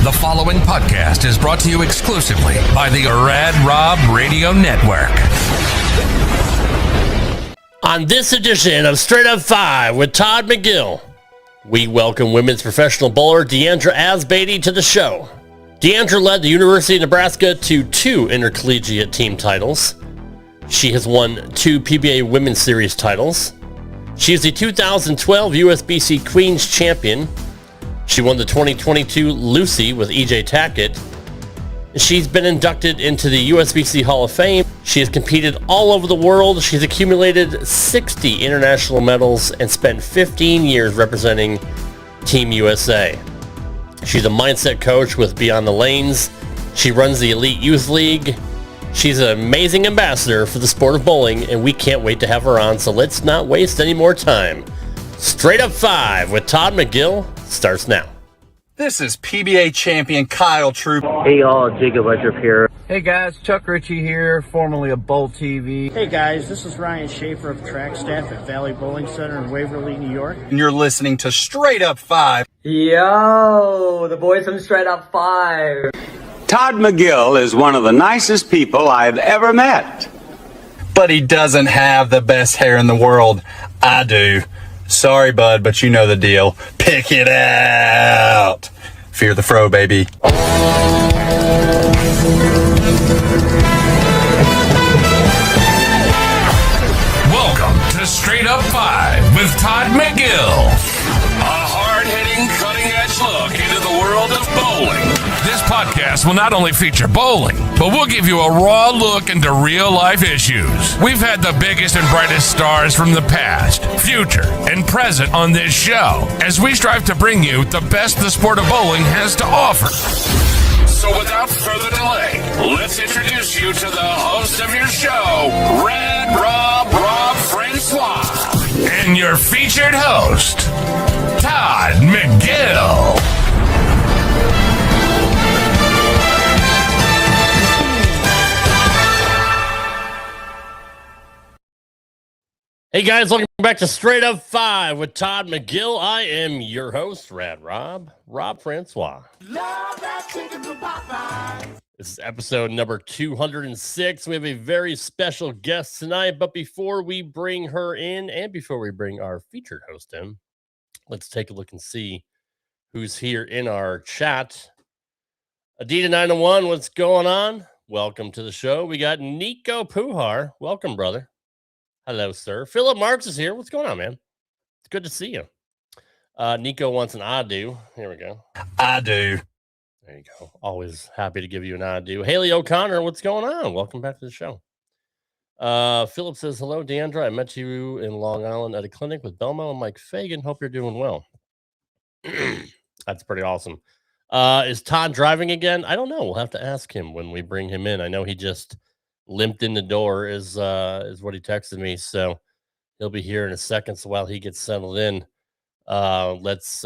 The following podcast is brought to you exclusively by the Rad Rob Radio Network. On this edition of Straight Up 5 with Todd McGill, we welcome women's professional bowler Diandra Asbaty to the show. Diandra led the University of Nebraska to 2 intercollegiate team titles. She has won 2 PBA Women's Series titles. She is the 2012 USBC Queens Champion. She won the 2022 Lucy with EJ Tackett. She's been inducted into the USBC Hall of Fame. She has competed all over the world. She's accumulated 60 international medals and spent 15 years representing Team USA. She's a mindset coach with Beyond the Lanes. She runs the Elite Youth League. She's an amazing ambassador for the sport of bowling, and we can't wait to have her on, so let's not waste any more time. Straight Up 5 with Todd McGill starts now. This is PBA champion Kyle Troop. Hey y'all, Jacob Ledrup here. Hey guys, Chuck Ritchie here, formerly of Bowl TV. Hey guys, this is Ryan Schaefer of track staff at Valley Bowling Center in Waverly, New York. And you're listening to Straight Up 5. Yo, the boys from Straight Up 5. Todd McGill is one of the nicest people I've ever met. But he doesn't have the best hair in the world. I do. Sorry, bud, but you know the deal. Pick it out. Fear the fro, baby. Welcome to Straight Up 5 with Todd McGill. A hard-hitting, cutting-edge look into the world of bowling. This podcast will not only feature bowling, but we'll give you a raw look into real-life issues. We've had the biggest and brightest stars from the past, future, and present on this show, as we strive to bring you the best the sport of bowling has to offer. So without further delay, let's introduce you to the host of your show, Rad Rob Francois, and your featured host, Todd McGill. Hey guys, welcome back to Straight Up 5 with Todd McGill. I am your host, Rad Rob Francois. This is episode number 206. We have a very special guest tonight, but before we bring her in and before we bring our featured host in, let's take a look and see who's here in our chat. Adita 901, what's going on? Welcome to the show. We got Nico Puhar. Welcome, brother. Hello, sir. Philip Marks is here. What's going on, man? It's good to see you. Nico wants an I do. Here we go. I do. There you go. Always happy to give you an I do. Haley O'Connor, what's going on? Welcome back to the show. Philip says, hello, Diandra. I met you in Long Island at a clinic with Belmo and Mike Fagan. Hope you're doing well. That's pretty awesome. Is Todd driving again? I don't know. We'll have to ask him when we bring him in. I know he just limped in the door is what he texted me, so he'll be here in a second. So while he gets settled in, let's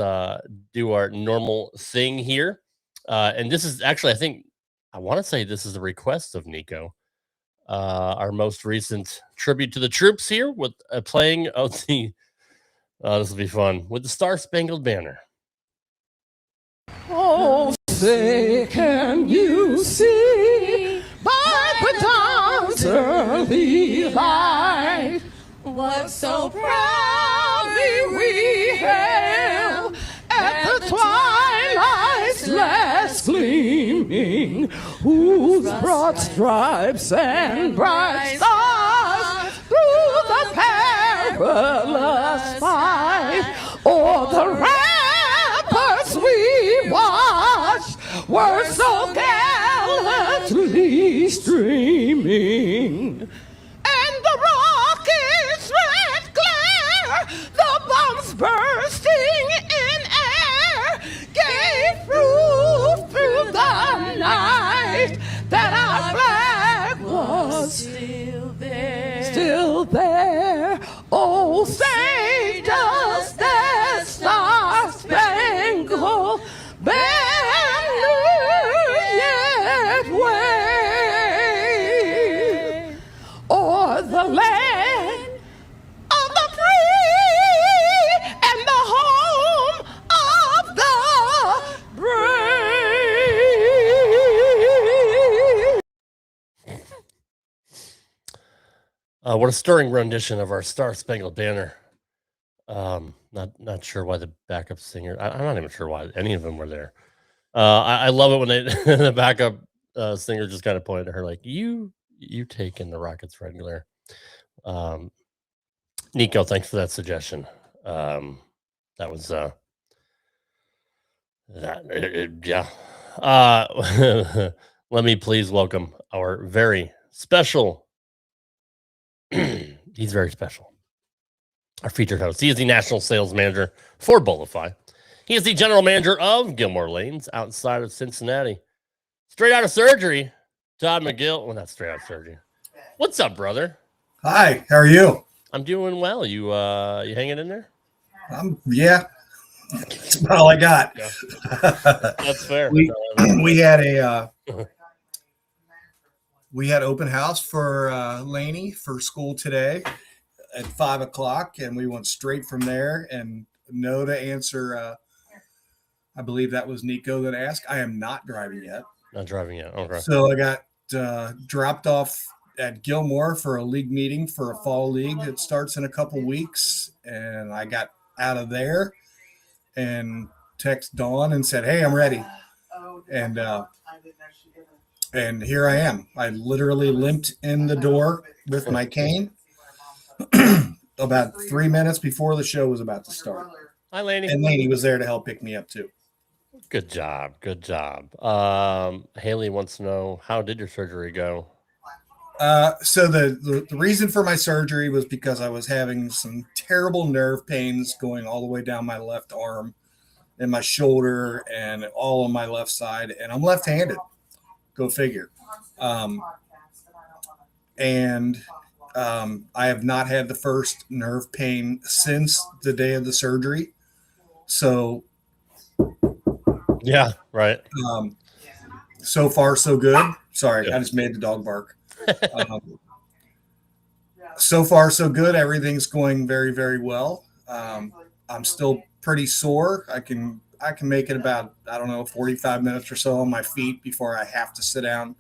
do our normal thing here. And this is actually, I want to say this is a request of Nico, our most recent tribute to the troops here with playing of the this will be fun with the Star Spangled Banner. Oh, say can you see by the dawn's early light what so proudly we hailed at the twilight's last gleaming, whose broad stripes and bright stars through the perilous fight o'er the ramparts we watched were so gallantly streaming, and the rocket's red glare, the bombs bursting in air, gave proof through the night that our flag was still there. Oh, say does that star-spangled banner yet wave o'er the land of the free and the home What a stirring rendition of our Star Spangled Banner. Not sure why the backup singer. I'm not even sure why any of them were there. I love it when they the backup singer just kind of pointed at her like, you take in the Rockets regular. Nico, thanks for that suggestion. That was yeah. Let me please welcome our very special. He's very special. Our featured host. He is the national sales manager for Bolify. He is the general manager of Gilmore Lanes outside of Cincinnati. Straight out of surgery, Todd McGill. Well, not straight out of surgery. What's up, brother? Hi, how are you? I'm doing well. You hanging in there? Yeah. That's about all I got. Yeah. That's fair. We had we had open house for Laney for school today at 5 o'clock, and we went straight from there. And no to answer. I believe that was Nico that asked. I am not driving yet. Not driving yet. Okay. So I got dropped off at Gilmore for a league meeting for a fall league that starts in a couple weeks, and I got out of there and text Dawn and said, "Hey, I'm ready." And here I am. I literally limped in the door with my cane about 3 minutes before the show was about to start. Hi, Laney. And Laney was there to help pick me up too. Good job. Good job. Haley wants to know, how did your surgery go? So the reason for my surgery was because I was having some terrible nerve pains going all the way down my left arm and my shoulder and all on my left side. And I'm left-handed. Go figure. I have not had the first nerve pain since the day of the surgery. So yeah, right. So far, so good. Sorry, I just made the dog bark. So far, so good. Everything's going very, very well. I'm still pretty sore. I can make it about, 45 minutes or so on my feet before I have to sit down.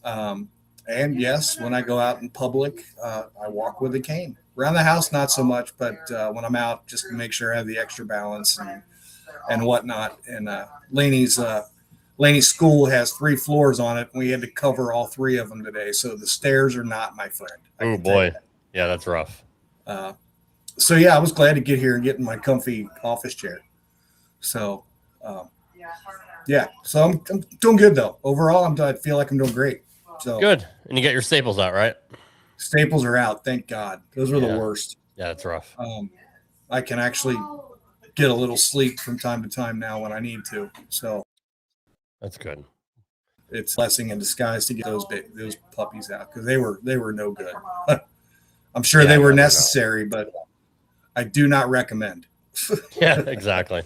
And yes, when I go out in public, I walk with a cane. Around the house, not so much, but when I'm out, just to make sure I have the extra balance and whatnot. And Laney's school has 3 floors on it. And we had to cover all 3 of them today. So the stairs are not my friend. Oh, boy. Yeah, that's rough. So, yeah, I was glad to get here and get in my comfy office chair. So, yeah. So I'm doing good, though. Overall, I feel like I'm doing great. So good. And you got your staples out, right? Staples are out. Thank God. Those were the worst. Yeah, that's rough. I can actually get a little sleep from time to time now when I need to. So that's good. It's a blessing in disguise to get those puppies out because they were no good. I'm sure they were necessary, but I do not recommend. Yeah, exactly.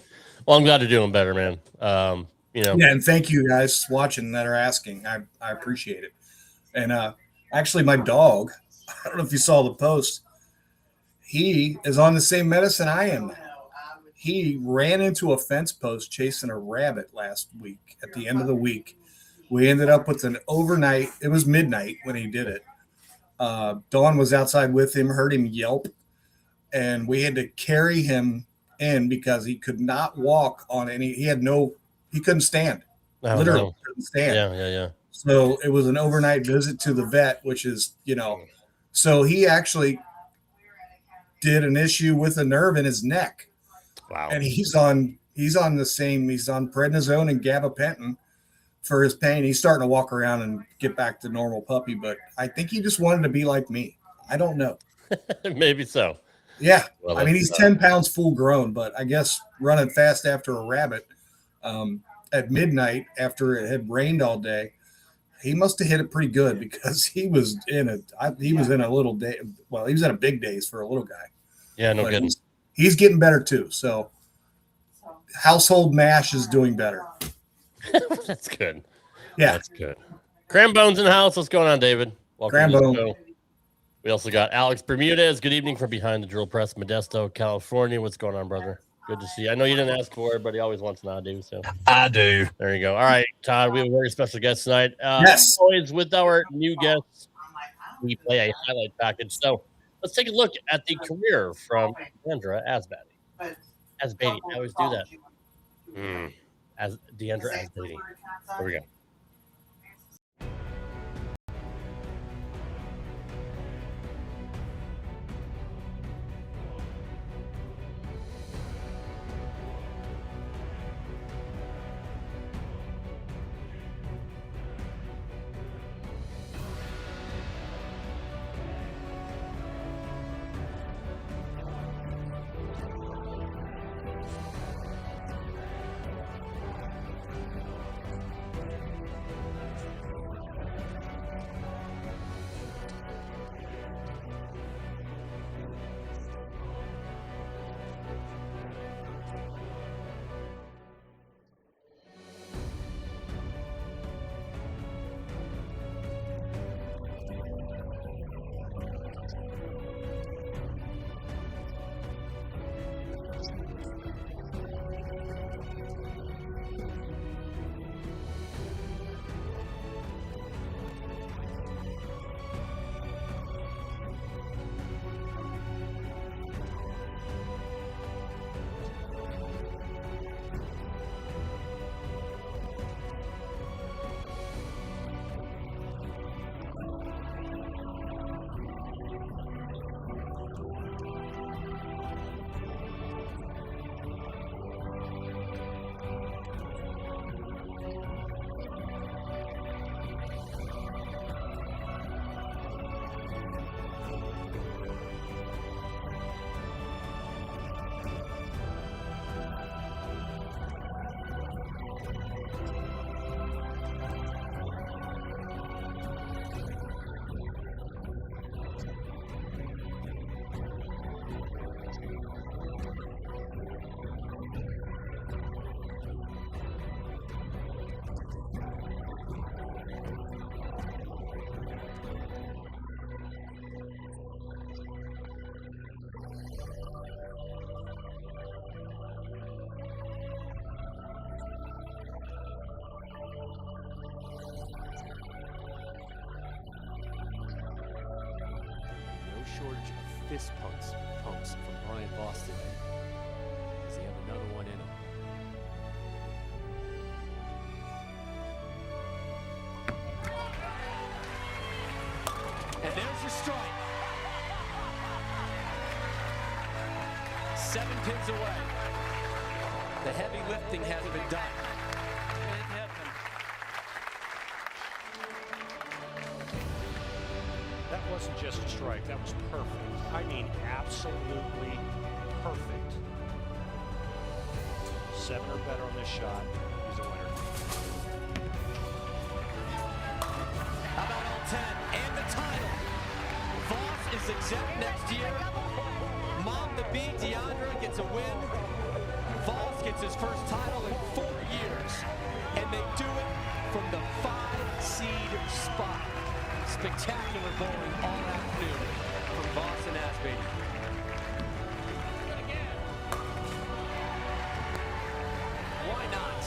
Well, I'm glad you're doing better, man. Yeah, and thank you guys watching that are asking. I appreciate it. And actually, my dog, I don't know if you saw the post, he is on the same medicine I am now. He ran into a fence post chasing a rabbit last week. At the end of the week, we ended up with an overnight. It was midnight when he did it. Dawn was outside with him, heard him yelp, and we had to carry him in because he could not walk on any. He couldn't stand. Literally couldn't stand. Yeah. So it was an overnight visit to the vet, which is, so he actually did an issue with a nerve in his neck. Wow. And he's on prednisone and gabapentin for his pain. He's starting to walk around and get back to normal puppy, but I think he just wanted to be like me. I don't know. Maybe so. Yeah. Well, I mean, he's 10 pounds full grown, but I guess running fast after a rabbit at midnight after it had rained all day, he must have hit it pretty good because he was in a little day. Well, he was in a big days for a little guy. Yeah, no kidding. He's getting better too. So household mash is doing better. That's good. Yeah. That's good. Cram Bones in the house. What's going on, David? Welcome Cram to the Bone. show. We also got Alex Bermudez. Good evening from behind the drill press, Modesto, California. What's going on, brother? Good to see you. I know you didn't ask for it, but he always wants an I do. So I do. There you go. All right, Todd, we have a very special guest tonight. Yes. Always with our new guests, we play a highlight package. So let's take a look at the career from Diandra Asbaty. Asbaty, I always do that. As Diandra Asbaty. Here we go. Shortage of fist pumps from Brian Voss today. Does he have another one in him? And there's your strike. 7 pins away. The heavy lifting has been done. That wasn't just a strike, that was perfect. I mean, absolutely perfect. 7 or better on this shot, he's a winner. How about all 10 and the title? Voss is exempt next year. Mom to be Diandra gets a win. Voss gets his first title in 4 years. And they do it from the 5-seed spot. Spectacular bowling all afternoon from Voss and Asbaty. Why not?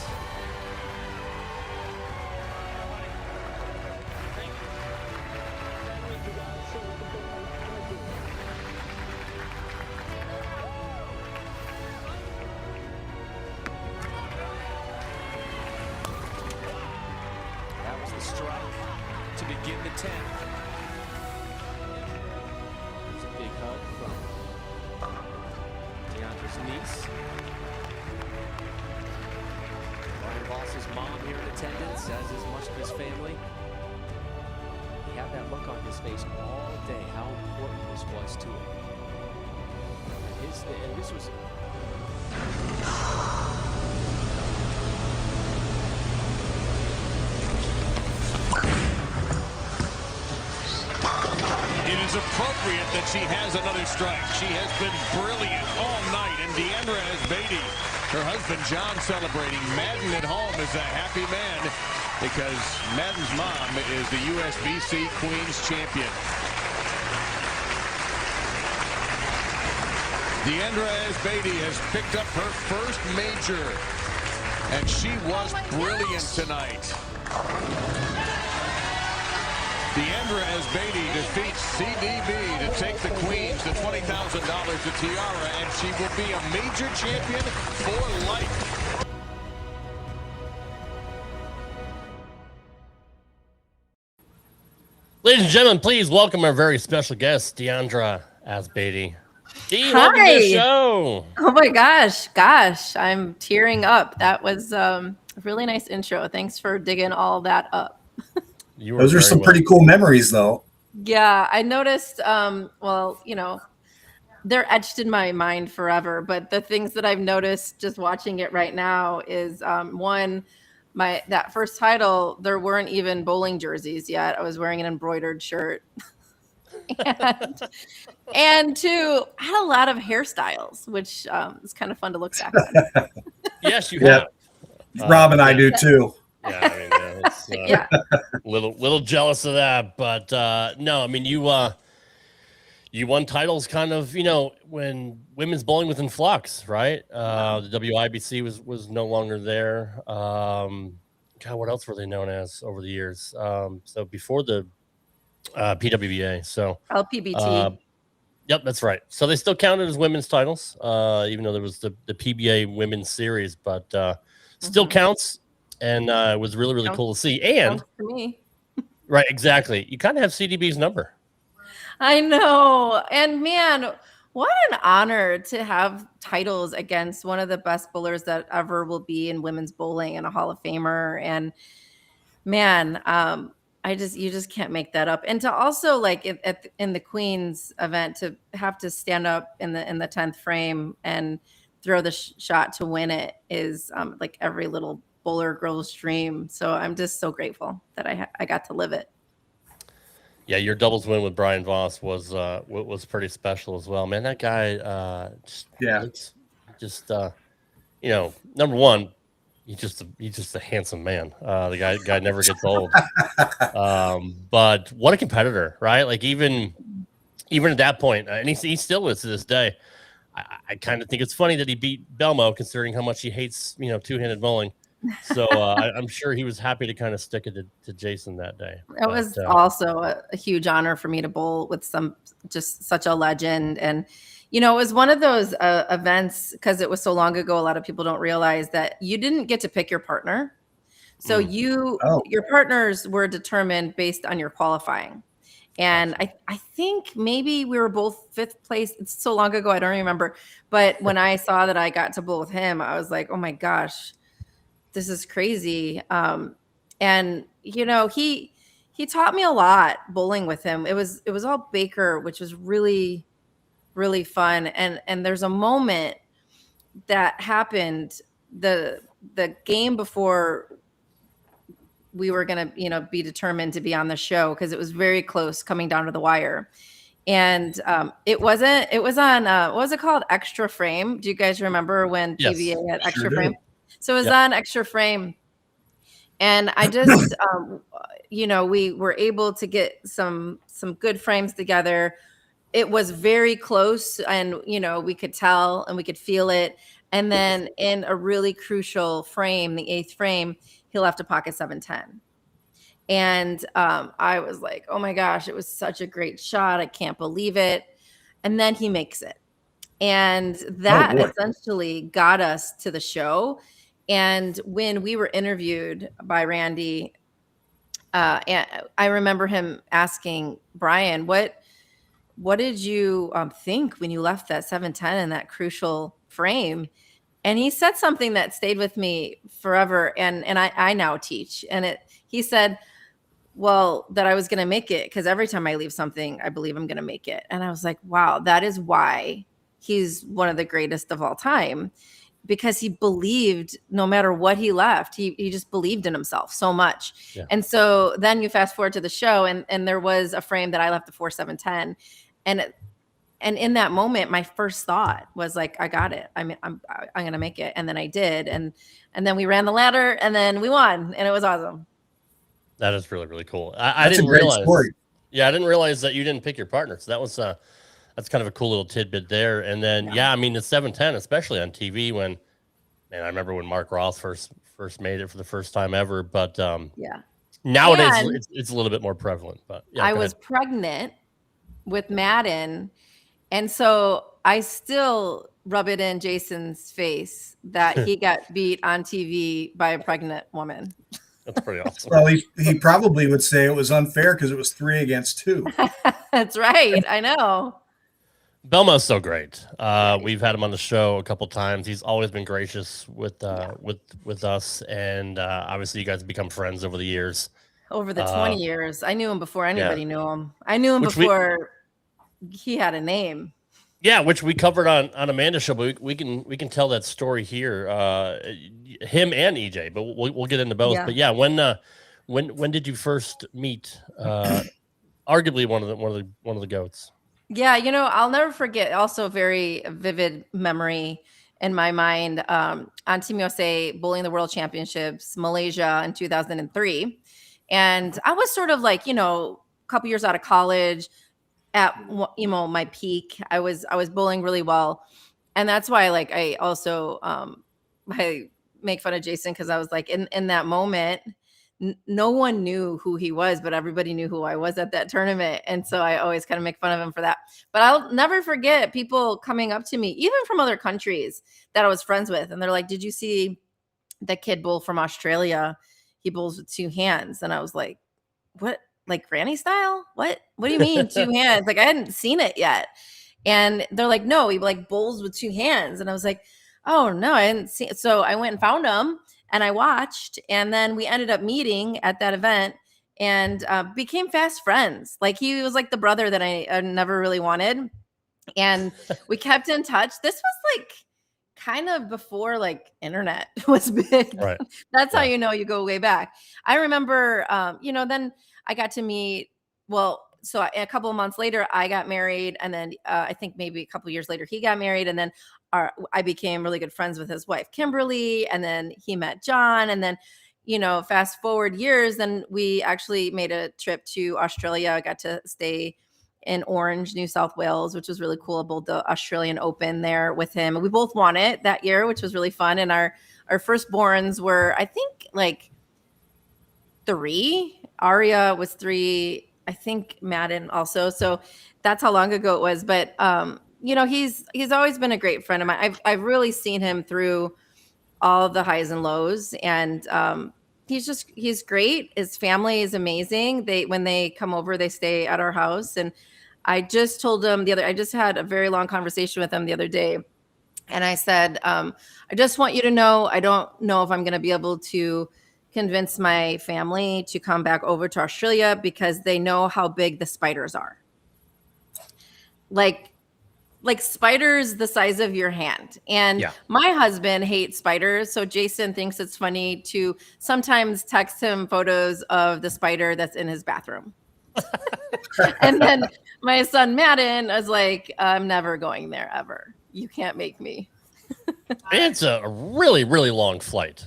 That was the strike to begin the 10th. There's a big hug from Diandra's niece. Brian Voss's mom here in attendance, as is much of his family. He had that look on his face all day, how important this was to him. And this was... It is appropriate that she has another strike. She has been brilliant all night. And Diandra Asbaty, her husband John, celebrating. Madden at home is a happy man because Madden's mom is the USBC Queen's Champion. Diandra Asbaty has picked up her first major, and she was brilliant tonight. Diandra Asbaty defeats CDB to take the Queens to $20,000 to Tiara, and she will be a major champion for life. Ladies and gentlemen, please welcome our very special guest, Diandra Asbaty. Dee, welcome to the show. Oh my gosh, I'm tearing up. That was a really nice intro. Thanks for digging all that up. Those are some pretty cool memories, though. Yeah, I noticed. Well, they're etched in my mind forever. But the things that I've noticed just watching it right now is one, that first title, there weren't even bowling jerseys yet. I was wearing an embroidered shirt. and two, I had a lot of hairstyles, which is kind of fun to look back on. Yes, you have. Rob and I do too. Yeah, I mean, it's, little jealous of that, but no, I mean, you won titles kind of, when women's bowling was in flux, right? The WIBC was no longer there. God, what else were they known as over the years? So before the PWBA, so LPBT. Yep, that's right. So they still counted as women's titles, even though there was the PBA Women's Series, but still counts. And it was really, really cool to see. And for me. Right, exactly. You kind of have CDB's number. I know. And man, what an honor to have titles against one of the best bowlers that ever will be in women's bowling and a Hall of Famer. And man, you just can't make that up. And to also in the Queens event to have to stand up in the 10th frame and throw the shot to win it is like every little bowler girl's dream. So I'm just so grateful that I got to live it. Yeah, your doubles win with Brian Voss was pretty special as well, man. That guy, number one, he's just a handsome man. The guy never gets old. But what a competitor, right? Like even at that point, and he still is to this day. I kind of think it's funny that he beat Belmo, considering how much he hates two-handed bowling. So I'm sure he was happy to kind of stick it to Jason that day. It was also a huge honor for me to bowl with just such a legend. And, it was one of those events, because it was so long ago, a lot of people don't realize that you didn't get to pick your partner. So your partners were determined based on your qualifying. And I think maybe we were both 5th place. It's so long ago, I don't remember. But when I saw that I got to bowl with him, I was like, oh my gosh, this is crazy. And he taught me a lot bowling with him. It was all Baker, which was really, really fun. And there's a moment that happened the game before we were going to, be determined to be on the show, because it was very close coming down to the wire. And it was on, what was it called? Extra Frame. Do you guys remember when PBA had Extra Frame? So it was on Extra Frame. And I just, we were able to get some good frames together. It was very close, and, we could tell and we could feel it. And then in a really crucial frame, the 8th frame, he left a pocket 710. And I was like, oh my gosh, it was such a great shot. I can't believe it. And then he makes it. And that essentially got us to the show. And when we were interviewed by Randy, and I remember him asking Brian, what did you think when you left that 710 in that crucial frame? And he said something that stayed with me forever. And I now teach. And he said, well, that I was going to make it, because every time I leave something, I believe I'm going to make it. And I was like, wow, that is why he's one of the greatest of all time, because he believed no matter what he left, he just believed in himself so much. Yeah. And so then you fast forward to the show, and there was a frame that I left the 4-7-10. And in that moment, my first thought was like, I got it. I'm going to make it. And then I did. And then we ran the ladder, and then we won, and it was awesome. That is really, really cool. I didn't realize. Story. Yeah, I didn't realize that you didn't pick your partner. So that was that's kind of a cool little tidbit there. And then I mean the 710, especially on TV, when I remember when Mark Ross first made it for the first time ever. But Nowadays, it's a little bit more prevalent, but yeah, I was pregnant with Madden, and so I still rub it in Jason's face that he got beat on TV by a pregnant woman. That's pretty awesome. Well, he probably would say it was unfair because it was 3 against 2. That's right. I know. Belmo's so great. We've had him on the show a couple times. He's always been gracious with us, and obviously you guys have become friends over the years. Over the 20 years. I knew him before anybody knew him. I knew him before he had a name. Yeah, which we covered on Amanda's show, but we can tell that story here. Him and EJ, but we'll get into both. Yeah. But when did you first meet? Arguably one of the GOATs. Yeah, I'll never forget. Also, a very vivid memory in my mind. On Team USA Bowling the World Championships, Malaysia in 2003, and I was sort of like a couple years out of college. At my peak, I was bowling really well, and that's why I also I make fun of Jason because I was like in that moment, no one knew who he was, but everybody knew who I was at that tournament, and so I always kind of make fun of him for that. But I'll never forget people coming up to me, even from other countries that I was friends with, and they're like, "Did you see the kid bowl from Australia? He bowls with 2 hands," and I was like, "What?" Like granny style? What do you mean 2 hands? Like I hadn't seen it yet. And they're like, no, he bowls with 2 hands. And I was like, oh no, I hadn't seen it. So I went and found him and I watched, and then we ended up meeting at that event and became fast friends. Like he was like the brother that I never really wanted. And we kept in touch. This was kind of before internet was big. Right. That's how you go way back. I remember, then I got to meet, so a couple of months later, I got married. And then I think maybe a couple of years later, he got married. And then I became really good friends with his wife, Kimberly. And then he met John. And then, fast forward years, then we actually made a trip to Australia. I got to stay in Orange, New South Wales, which was really cool. I bowled the Australian Open there with him. And we both won it that year, which was really fun. And our firstborns were, I think, 3. Aria was 3. I think Madden also. So that's how long ago it was. But he's always been a great friend of mine. I've really seen him through all the highs and lows, and he's great. His family is amazing. When they come over, they stay at our house. And I just told him I just had a very long conversation with him the other day, and I said, I just want you to know, I don't know if I'm going to be able to convince my family to come back over to Australia because they know how big the spiders are. Like spiders the size of your hand. And my husband hates spiders. So Jason thinks it's funny to sometimes text him photos of the spider that's in his bathroom. And then my son Madden was like, I'm never going there ever. You can't make me. It's a really, really long flight.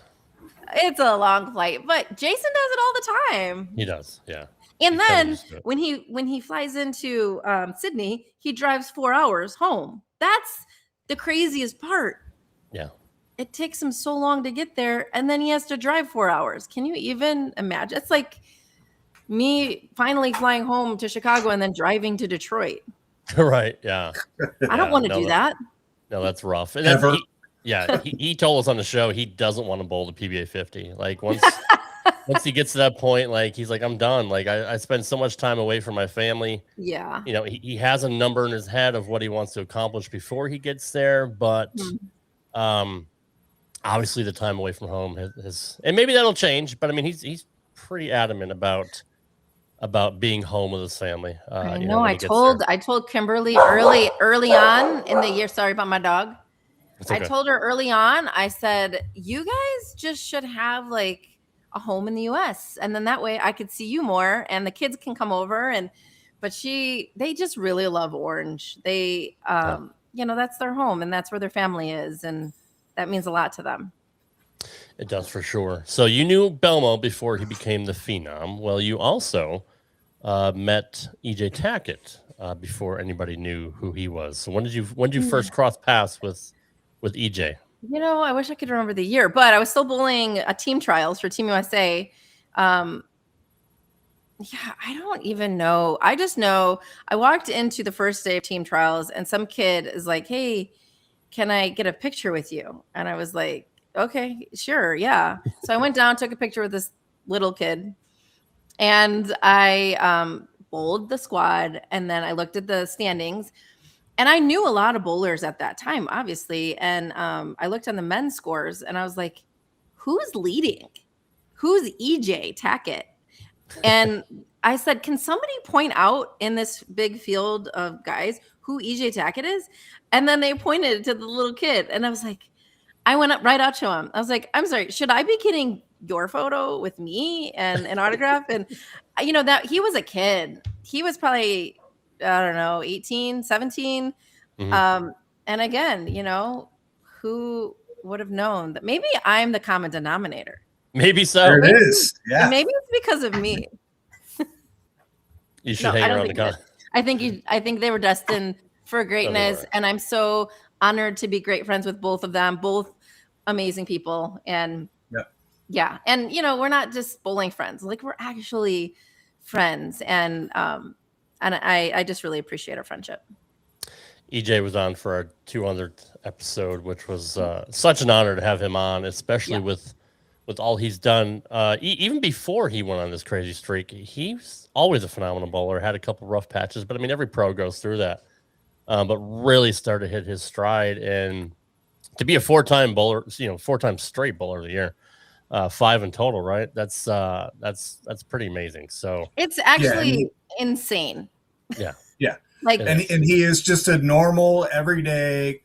It's a long flight, but Jason does it all the time. He does, yeah. And then when he flies into Sydney, he drives 4 hours home. That's the craziest part. Yeah. It takes him so long to get there, and then he has to drive 4 hours. Can you even imagine? It's like me finally flying home to Chicago and then driving to Detroit. Right, yeah. I don't want to do that. No, that's rough. And Ever. He told us on the show he doesn't want to bowl the PBA 50. Once he gets to that point, he's like, I'm done. I spend so much time away from my family. Yeah. He has a number in his head of what he wants to accomplish before he gets there, but obviously the time away from home has and maybe that'll change. But I mean, he's pretty adamant about being home with his family. I know. I told Kimberly early on in the year. Sorry about my dog. Okay. I told her early on, I said, you guys just should have a home in the US. And then that way I could see you more and the kids can come over. But they just really love Orange. They, that's their home and that's where their family is. And that means a lot to them. It does for sure. So you knew Belmo before he became the Phenom. Well, you also met EJ Tackett before anybody knew who he was. So when did you first cross paths with EJ? I wish I could remember the year, but I was still bowling team trials for Team USA. Yeah, I don't even know. I just know I walked into the first day of team trials and some kid is like, "Hey, can I get a picture with you?" And I was like, "Okay, sure, yeah." So I went down, took a picture with this little kid, and I bowled the squad, and then I looked at the standings, and I knew a lot of bowlers at that time, obviously, and I looked on the men's scores, and I was like, "Who's leading? Who's EJ Tackett?" And I said, "Can somebody point out in this big field of guys who EJ Tackett is?" And then they pointed to the little kid. And I was like, I went up right up to him. I was like, "I'm sorry, should I be getting your photo with me and an autograph?" And that he was a kid. He was probably, I don't know, 18, 17. Mhm. And again, who would have known that maybe I'm the common denominator? Maybe so. There it Maybe, is. Yeah. maybe it's because of me. You should No, hang I don't around the think con. that. I think they were destined for greatness, were. and I'm so honored to be great friends with both of them, both amazing people. And yeah, and we're not just bowling friends; like we're actually friends, and I just really appreciate our friendship. EJ was on for our 200th episode, which was such an honor to have him on, especially with all he's done. Even before he went on this crazy streak, he's always a phenomenal bowler. Had a couple rough patches, but I mean, every pro goes through that. But really started to hit his stride, and to be a four-time bowler, 4-time straight bowler of the year, 5 in total, right? That's pretty amazing. So It's actually insane. yeah. Like, and he is just a normal, everyday,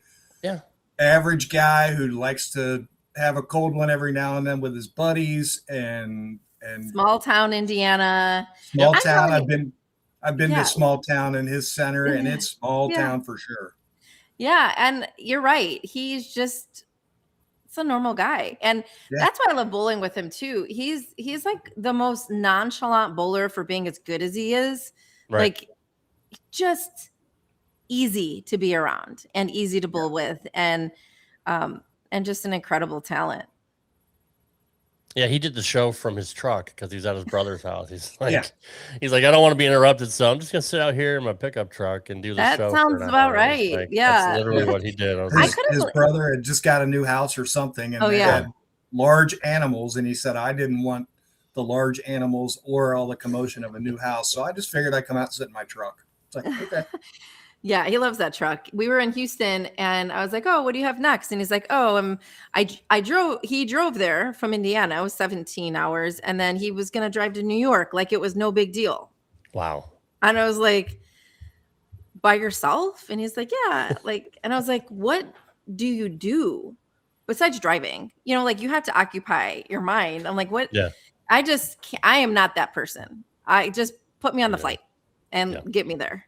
average guy who likes to have a cold one every now and then with his buddies and small town Indiana. Small town. I've been Yeah. to small town in his center, and it's small town for sure. Yeah, and you're right. He's a normal guy. And that's why I love bowling with him too. He's like the most nonchalant bowler for being as good as he is. Right. Like just easy to be around and easy to bowl with, and just an incredible talent. Yeah, he did the show from his truck because he's at his brother's house. He's like, I don't want to be interrupted, so I'm just gonna sit out here in my pickup truck and do the That show. sounds about right. Like, Yeah, that's literally what he did. I was His brother had just got a new house or something, and they had large animals, and he said, "I didn't want the large animals or all the commotion of a new house, so I just figured I'd come out and sit in my truck." It's like, okay. Yeah, he loves that truck. We were in Houston, and I was like, "Oh, what do you have next?" And he's like, "Oh, he drove there from Indiana. It was 17 hours, and then he was going to drive to New York like it was no big deal." Wow. And I was like, "By yourself?" And he's like, "Yeah." And I was like, "What do you do besides driving? Like you have to occupy your mind." I'm like, "What?" Yeah. I am not that person. I just put me on the flight and get me there.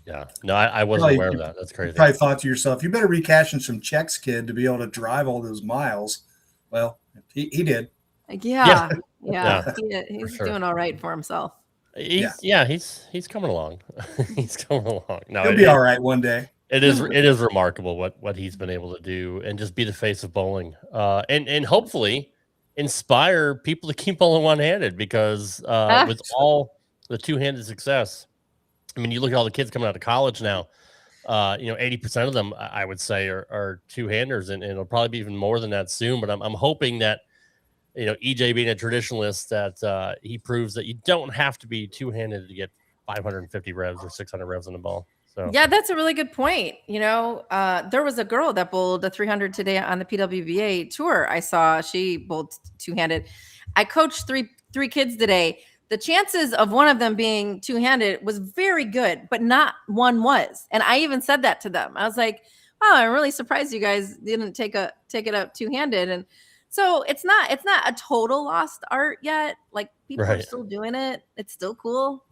Yeah. No, I wasn't aware of that. That's crazy. You probably thought to yourself, "You better be cashing some checks, kid, to be able to drive all those miles." Well, he did. Yeah. He's sure. doing all right for himself. He's coming along. He's coming along. No, he'll be all right one day. It is remarkable what he's been able to do and just be the face of bowling, and hopefully inspire people to keep bowling one-handed, because with all the two-handed success, I mean, you look at all the kids coming out of college now. 80% of them, I would say, are two-handers, and it'll probably be even more than that soon. But I'm hoping that, EJ being a traditionalist, that he proves that you don't have to be two-handed to get 550 revs or 600 revs on the ball. So yeah, that's a really good point. There was a girl that bowled a 300 today on the PWBA tour. I saw she bowled two-handed. I coached three kids today. The chances of one of them being two-handed was very good, but not one was. And I even said that to them. I was like, "Oh, I'm really surprised you guys didn't take it up two-handed." And so it's not a total lost art yet. Like people are still doing it. It's still cool.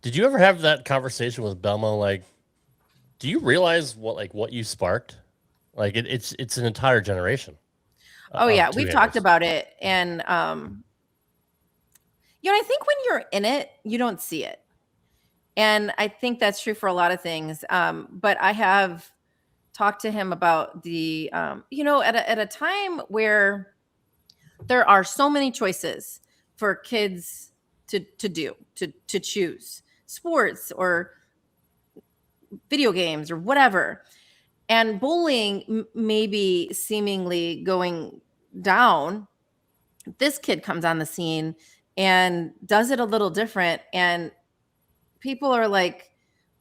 Did you ever have that conversation with Belmo? Like, do you realize what you sparked? Like it's an entire generation. Oh yeah, we've talked about it, and I think when you're in it, you don't see it. And I think that's true for a lot of things. But I have talked to him about the, at a time where there are so many choices for kids to choose sports or video games or whatever. And bowling maybe seemingly going down. This kid comes on the scene and does it a little different. And people are like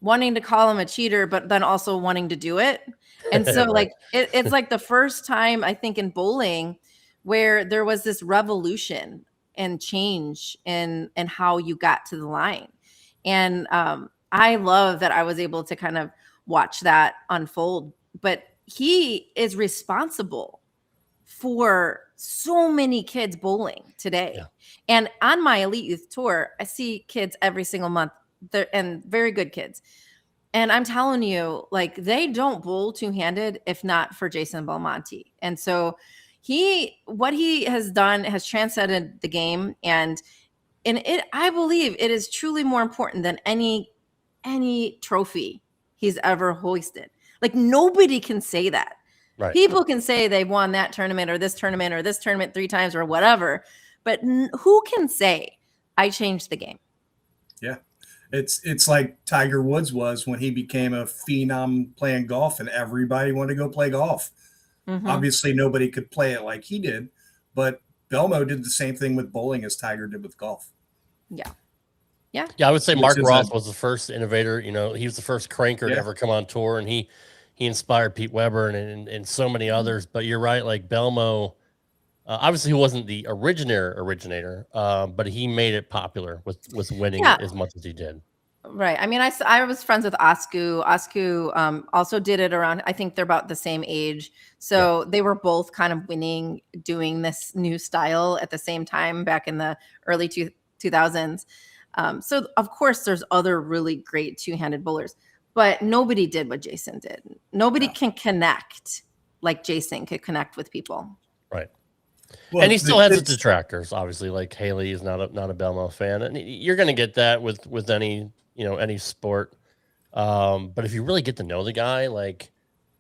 wanting to call him a cheater, but then also wanting to do it. And so like, it's like the first time I think in bowling where there was this revolution and change in how you got to the line. And I love that I was able to kind of watch that unfold. But he is responsible for so many kids bowling today. Yeah. And on my Elite Youth Tour, I see kids every single month, and very good kids. And I'm telling you, like, they don't bowl two-handed if not for Jason Belmonte. And so what he has done has transcended the game. And I believe it is truly more important than any trophy he's ever hoisted. Like, nobody can say that. Right. People can say they've won that tournament or this tournament 3 times or whatever, but who can say I changed the game? Yeah. It's like Tiger Woods was when he became a phenom playing golf and everybody wanted to go play golf. Mm-hmm. Obviously, nobody could play it like he did, but Belmo did the same thing with bowling as Tiger did with golf. Yeah. Yeah, I would say Mark Ross was the first innovator. You know, he was the first cranker to ever come on tour, and he inspired Pete Weber and so many others. But you're right, like Belmo, obviously he wasn't the originator, but he made it popular with winning as much as he did. Right. I mean, I was friends with Osku. Osku also did it around, I think they're about the same age. So they were both kind of doing this new style at the same time back in the early 2000s. So of course there's other really great two-handed bowlers, but nobody did what Jason did. Nobody can connect like Jason could connect with people. Right. Well, and he still has his detractors, obviously, like Haley is not a Belmo fan. And you're going to get that with any sport. But if you really get to know the guy, like,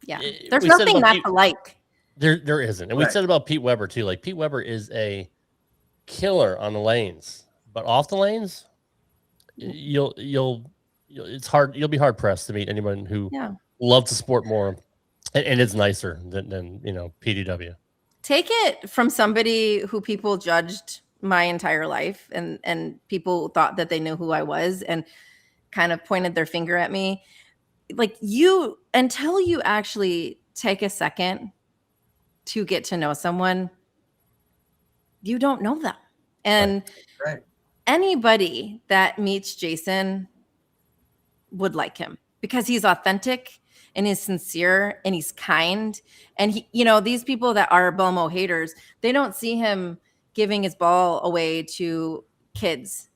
there's nothing not to like. There isn't. And we said about Pete Weber too. Like, Pete Weber is a killer on the lanes, but off the lanes, you'll be hard pressed to meet anyone who loves the sport more and is nicer than PDW. Take it from somebody who people judged my entire life and people thought that they knew who I was and kind of pointed their finger at me. Like, until you actually take a second to get to know someone, you don't know them. And anybody that meets Jason would like him because he's authentic and he's sincere and he's kind. And he, these people that are Belmo haters, they don't see him giving his ball away to kids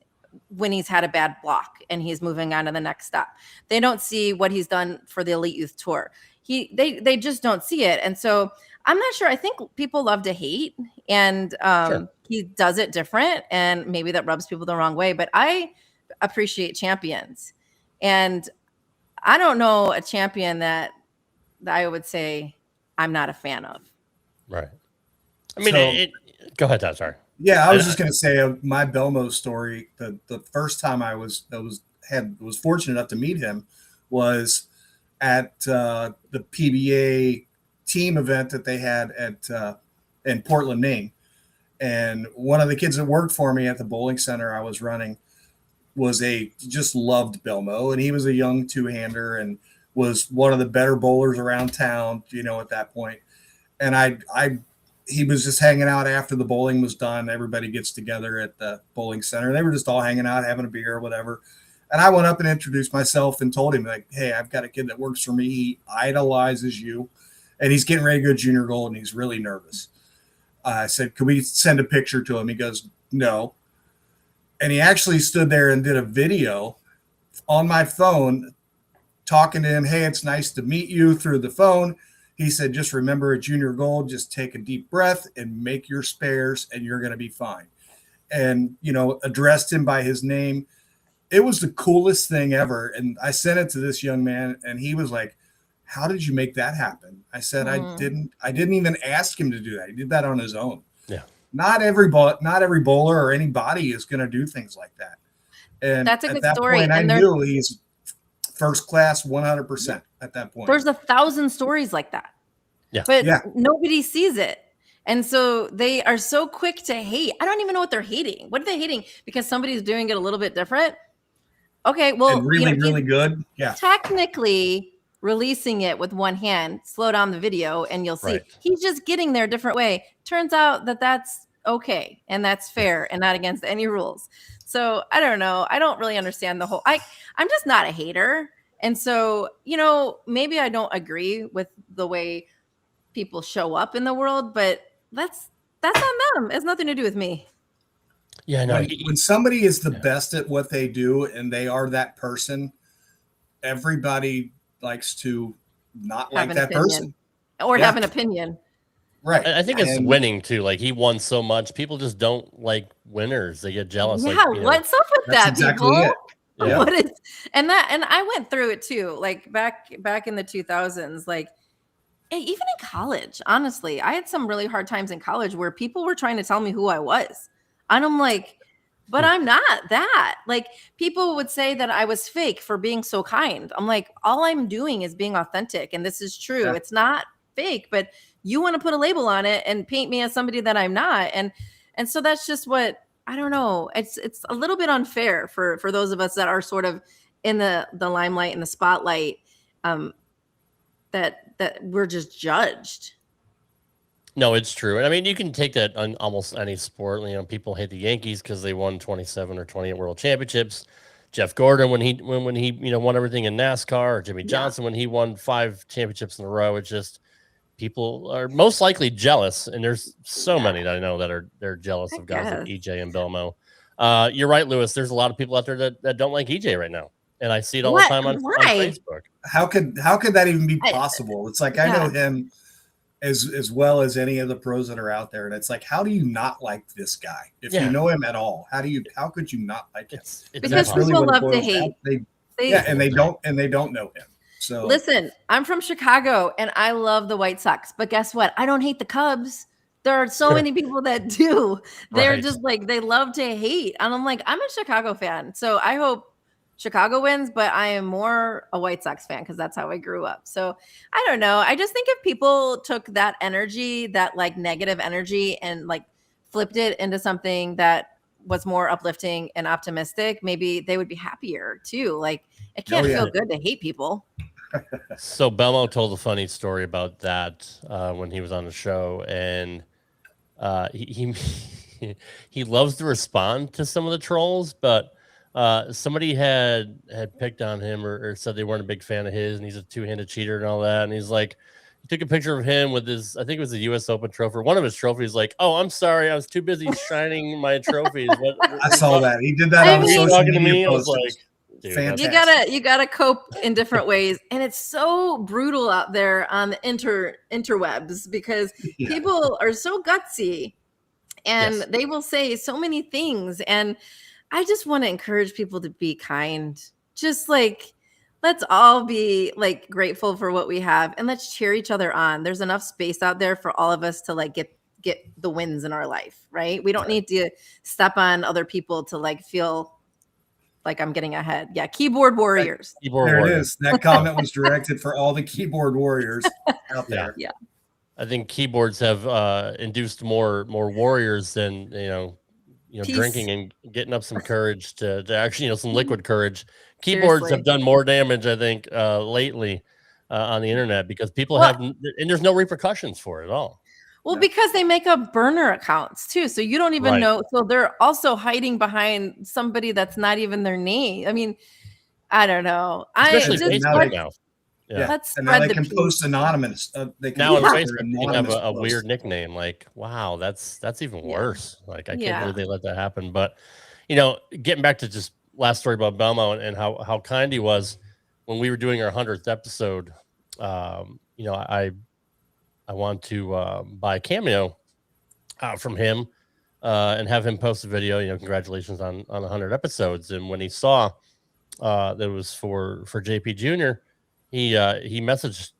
when he's had a bad block and he's moving on to the next stop. They don't see what he's done for the Elite Youth Tour. They just don't see it. And so I'm not sure. I think people love to hate, and he does it different, and maybe that rubs people the wrong way, but I appreciate champions. And I don't know a champion that I would say I'm not a fan of. Right. I mean, go ahead, Todd. Sorry. Yeah, I was just going to say my Belmo story. The first time I was fortunate enough to meet him was at the PBA team event that they had in Portland, Maine. And one of the kids that worked for me at the bowling center I was running just loved Belmo, and he was a young two-hander and was one of the better bowlers around town, at that point. And he was just hanging out after the bowling was done. Everybody gets together at the bowling center. They were just all hanging out, having a beer or whatever. And I went up and introduced myself and told him, like, hey, I've got a kid that works for me. He idolizes you, and he's getting ready to go junior gold, and he's really nervous. I said, could we send a picture to him? He goes, no. And he actually stood there and did a video on my phone talking to him. Hey, it's nice to meet you through the phone. He said, just remember at junior gold, just take a deep breath and make your spares and you're going to be fine. And, addressed him by his name. It was the coolest thing ever. And I sent it to this young man and he was like, how did you make that happen? I said, I didn't even ask him to do that. He did that on his own. Yeah. not every bowler or anybody is going to do things like that. And that's a at good that story. point, And I knew he's first class 100% at that point. There's 1,000 stories like that. Yeah. But nobody sees it. And so they are so quick to hate. I don't even know what they're hating. What are they hating? Because somebody's doing it a little bit different? Okay, well, and really good. Yeah. Technically releasing it with one hand, slow down the video and you'll see he's just getting there a different way. Turns out that that's okay and that's fair and not against any rules. So I don't know. I don't really understand the whole, I'm just not a hater. And so, maybe I don't agree with the way people show up in the world, but that's on them. It has nothing to do with me. Yeah, no. When somebody is the best at what they do and they are that person, everybody likes to not like that person or have an opinion. Right. I think it's winning too. Like he won so much, people just don't like winners. They get jealous. Yeah, like, what's up with that, exactly people? It. Yeah. What is and I went through it too. Like back in the 2000s, like even in college, honestly, I had some really hard times in college where people were trying to tell me who I was. And I'm like, but I'm not that. Like people would say that I was fake for being so kind. I'm like, all I'm doing is being authentic. And this is true. Yeah. It's not fake, but you want to put a label on it and paint me as somebody that I'm not. And so that's just what, I don't know. It's a little bit unfair for those of us that are sort of in the limelight and the spotlight, that we're just judged. No, it's true. And I mean, you can take that on almost any sport. People hate the Yankees because they won 27 or 28 world championships. Jeff Gordon, when he won everything in NASCAR, or Jimmy Johnson, when he won 5 championships in a row. It's just people are most likely jealous. And there's so many that I know that they're jealous of guys like EJ and Belmo. You're right, Lewis. There's a lot of people out there that don't like EJ right now. And I see it all the time on Facebook. How could that even be possible? It's like I know him as well as any of the pros that are out there, and it's like, how do you not like this guy if you know him at all? How could you not like him? Because people love to hate. And they don't know him. So listen, I'm from Chicago and I love the White Sox, but guess what? I don't hate the Cubs. There are so many people that do. They're just like, they love to hate. And I'm like, I'm a Chicago fan. So I hope Chicago wins, but I am more a White Sox fan because that's how I grew up. So I don't know. I just think if people took that energy, that like negative energy, and like flipped it into something that was more uplifting and optimistic, maybe they would be happier too. Like it can't feel good to hate people. So Belmo told a funny story about that when he was on the show, and he loves to respond to some of the trolls, but somebody had picked on him or said they weren't a big fan of his, and he's a two-handed cheater and all that. And he's like, he took a picture of him with his, I think it was the U.S. Open trophy. One of his trophies, like, oh, I'm sorry, I was too busy shining my trophies. I saw that. He did that on the social media post. Like, dude, you gotta cope in different ways, and it's so brutal out there on the interwebs because people are so gutsy, and they will say so many things, and I just want to encourage people to be kind. Just like, let's all be like grateful for what we have, and let's cheer each other on. There's enough space out there for all of us to like get the wins in our life, right? We don't need to step on other people to like feel like I'm getting ahead. Yeah, keyboard warriors. There it is. That comment was directed for all the keyboard warriors out there. Yeah. I think keyboards have induced more warriors than drinking and getting up some courage to actually some liquid courage. Keyboards have done more damage, I think, lately on the internet because people have, and there's no repercussions for it at all. Well, because they make up burner accounts too. So you don't even know. So they're also hiding behind somebody that's not even their name. I mean, I don't know. Especially Facebook now. Let's and now they can post anonymous. They can now on Facebook you can have a weird nickname. Like, wow, that's even worse. Like, I can't believe they let that happen. But getting back to just last story about Belmo and how kind he was when we were doing our 100th episode. I want to buy a cameo from him and have him post a video. Congratulations on 100 episodes. And when he saw that it was for JP Jr., he messaged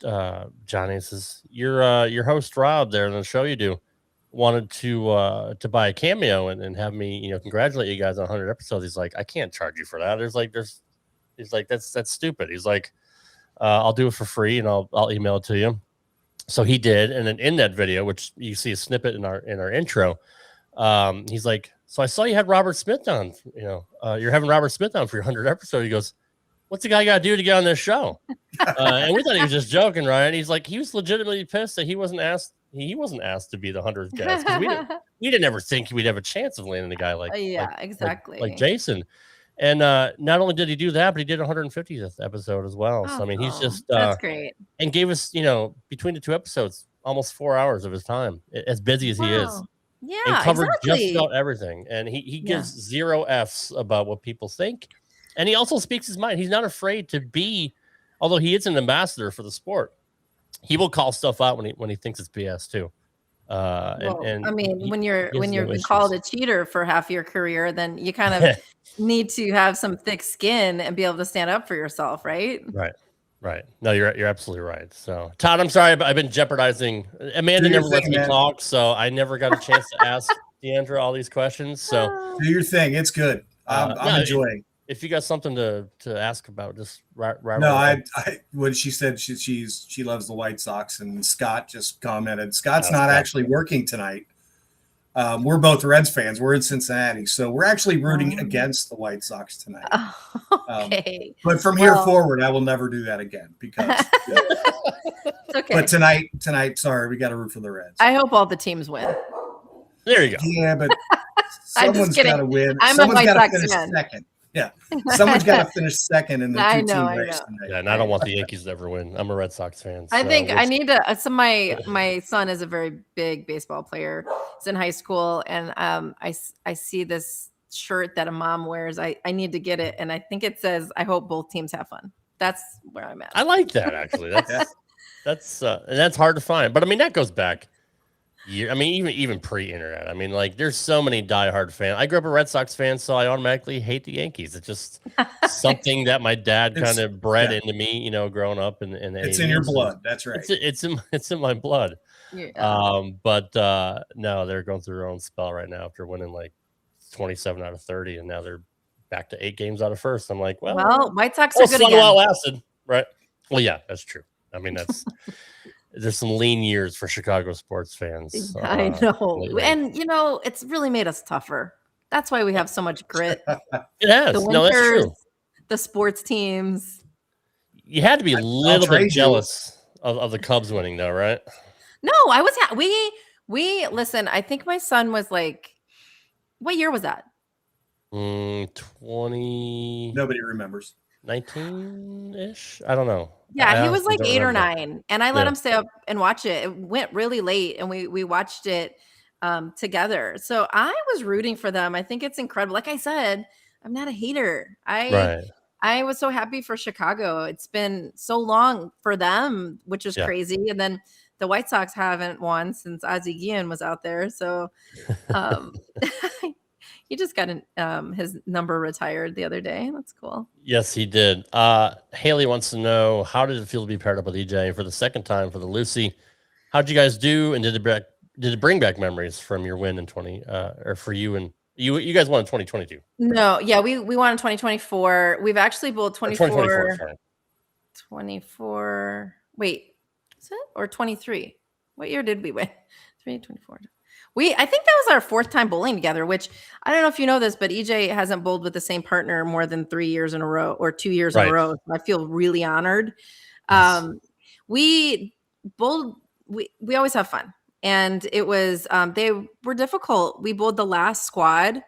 Johnny and says, "Your host Rob there on the show you do. wanted to buy a cameo and have me, congratulate you guys on 100 episodes. He's like, I can't charge you for that. He's like, that's stupid. He's like, I'll do it for free and I'll email it to you. So he did, and then in that video, which you see a snippet in our intro, he's like, so I saw you had Robert Smith on. You're having Robert Smith on for your 100th episode. He goes, what's the guy got to do to get on this show? And we thought he was just joking, right? And he's like, he was legitimately pissed that he wasn't asked. He wasn't asked to be the 100th guest. We didn't ever think we'd have a chance of landing a guy like Jason. And not only did he do that, but he did 150th episode as well. So I mean, he's just that's great, and gave us, between the two episodes, almost 4 hours of his time, as busy as he is. Yeah, and covered just about everything. And he gives 0 F's about what people think, and he also speaks his mind. He's not afraid to be, although he is an ambassador for the sport, he will call stuff out when he thinks it's BS too. I mean, when you're been called a cheater for half your career, then you kind of need to have some thick skin and be able to stand up for yourself, right? Right. No, you're absolutely right. So, Todd, I'm sorry, but I've been jeopardizing. Amanda never lets me talk, so I never got a chance to ask Diandra all these questions. So, do your thing. It's good. I'm enjoying. If you got something to ask about, just right. No, I when she said she loves the White Sox, and Scott just commented, Scott's not actually working tonight. We're both Reds fans. We're in Cincinnati, so we're actually rooting against the White Sox tonight. Okay. But from here forward, I will never do that again because. It's okay. But tonight, sorry, we got to root for the Reds. I hope all the teams win. There you go. Yeah, but someone's got to win. I'm someone's got to finish second. Yeah, someone's got to finish second in the two-team race tonight. Yeah, and I don't want the Yankees to ever win. I'm a Red Sox fan. I think I need to. So my son is a very big baseball player. He's in high school, and I see this shirt that a mom wears. I need to get it, and I think it says, "I hope both teams have fun." That's where I'm at. I like that actually. That's and that's hard to find, but I mean that goes back. I mean, even pre-internet. I mean, like, there's so many diehard fans. I grew up a Red Sox fan, so I automatically hate the Yankees. It's just something that my dad kind of bred into me, growing up in the it's 80s. in your blood. That's right. It's in my blood. Yeah. But no, they're going through their own spell right now after winning like 27 out of 30, and now they're back to 8 games out of first. I'm like, well, White Sox are good again. Well lasted, right? Well, yeah, that's true. I mean, there's some lean years for Chicago sports fans. I know. Lately. And, it's really made us tougher. That's why we have so much grit. It has. The winters, no, that's true. The sports teams. You had to be a little bit jealous of the Cubs winning, though, right? No, I was. We listen, I think my son was like, what year was that? 20. Nobody remembers. 19-ish? I don't know. Yeah, he was like 8 or 9, and I let him stay up and watch it. It went really late, and we watched it together. So I was rooting for them. I think it's incredible. Like I said, I'm not a hater. I was so happy for Chicago. It's been so long for them, which is crazy. And then the White Sox haven't won since Ozzie Guillen was out there. So he just got his number retired the other day. That's cool. Yes, he did. Haley wants to know, how did it feel to be paired up with EJ for the second time for the Lucy? How'd you guys do? And did it bring back memories from your win in 20 or for you and you guys won in 2022? No, yeah, we won in 2024. We've actually bowled 24. Wait, is it or 23? What year did we win? 324. I think that was our 4th time bowling together, which I don't know if you know this, but EJ hasn't bowled with the same partner more than 3 years in a row or 2 years in a row. So I feel really honored. Yes. We bowled, we always have fun. And it was, they were difficult. We bowled the last squad,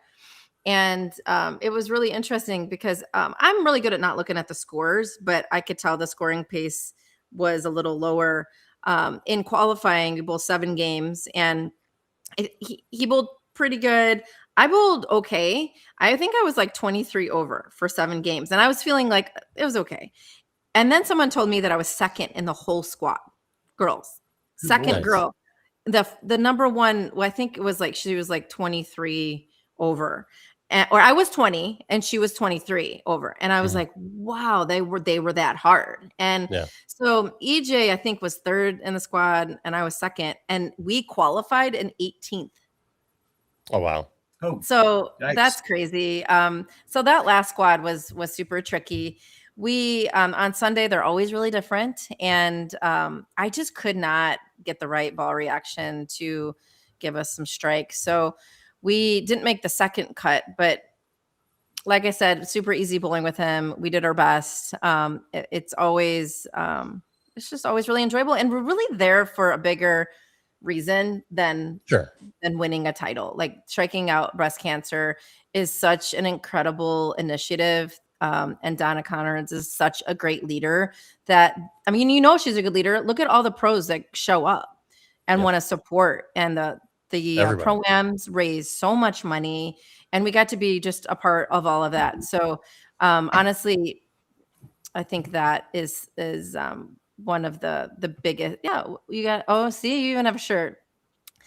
and it was really interesting because I'm really good at not looking at the scores, but I could tell the scoring pace was a little lower. In qualifying, we bowled 7 games, and he bowled pretty good. I bowled okay. I think I was like 23 over for 7 games, and I was feeling like it was okay. And then someone told me that I was second in the whole squad, girls. Second girl. The number one, well, I think it was like she was like 23 over. or I was 20 and she was 23 over. And I was like, wow, they were that hard. And so EJ, I think, was third in the squad and I was second, and we qualified in 18th. Oh, wow. Oh, so yikes. That's crazy. So that last squad was super tricky. We, on Sunday, they're always really different. And I just could not get the right ball reaction to give us some strikes. So we didn't make the second cut, but like I said, super easy bowling with him. We did our best. It's always, it's just always really enjoyable. And we're really there for a bigger reason than winning a title. Like striking out breast cancer is such an incredible initiative. And Donna Connors is such a great leader that, I mean, you know, she's a good leader. Look at all the pros that show up and want to support, and the pro-ams raise so much money, and we got to be just a part of all of that. So honestly, I think that is one of the biggest. Yeah, you got, see, you even have a shirt.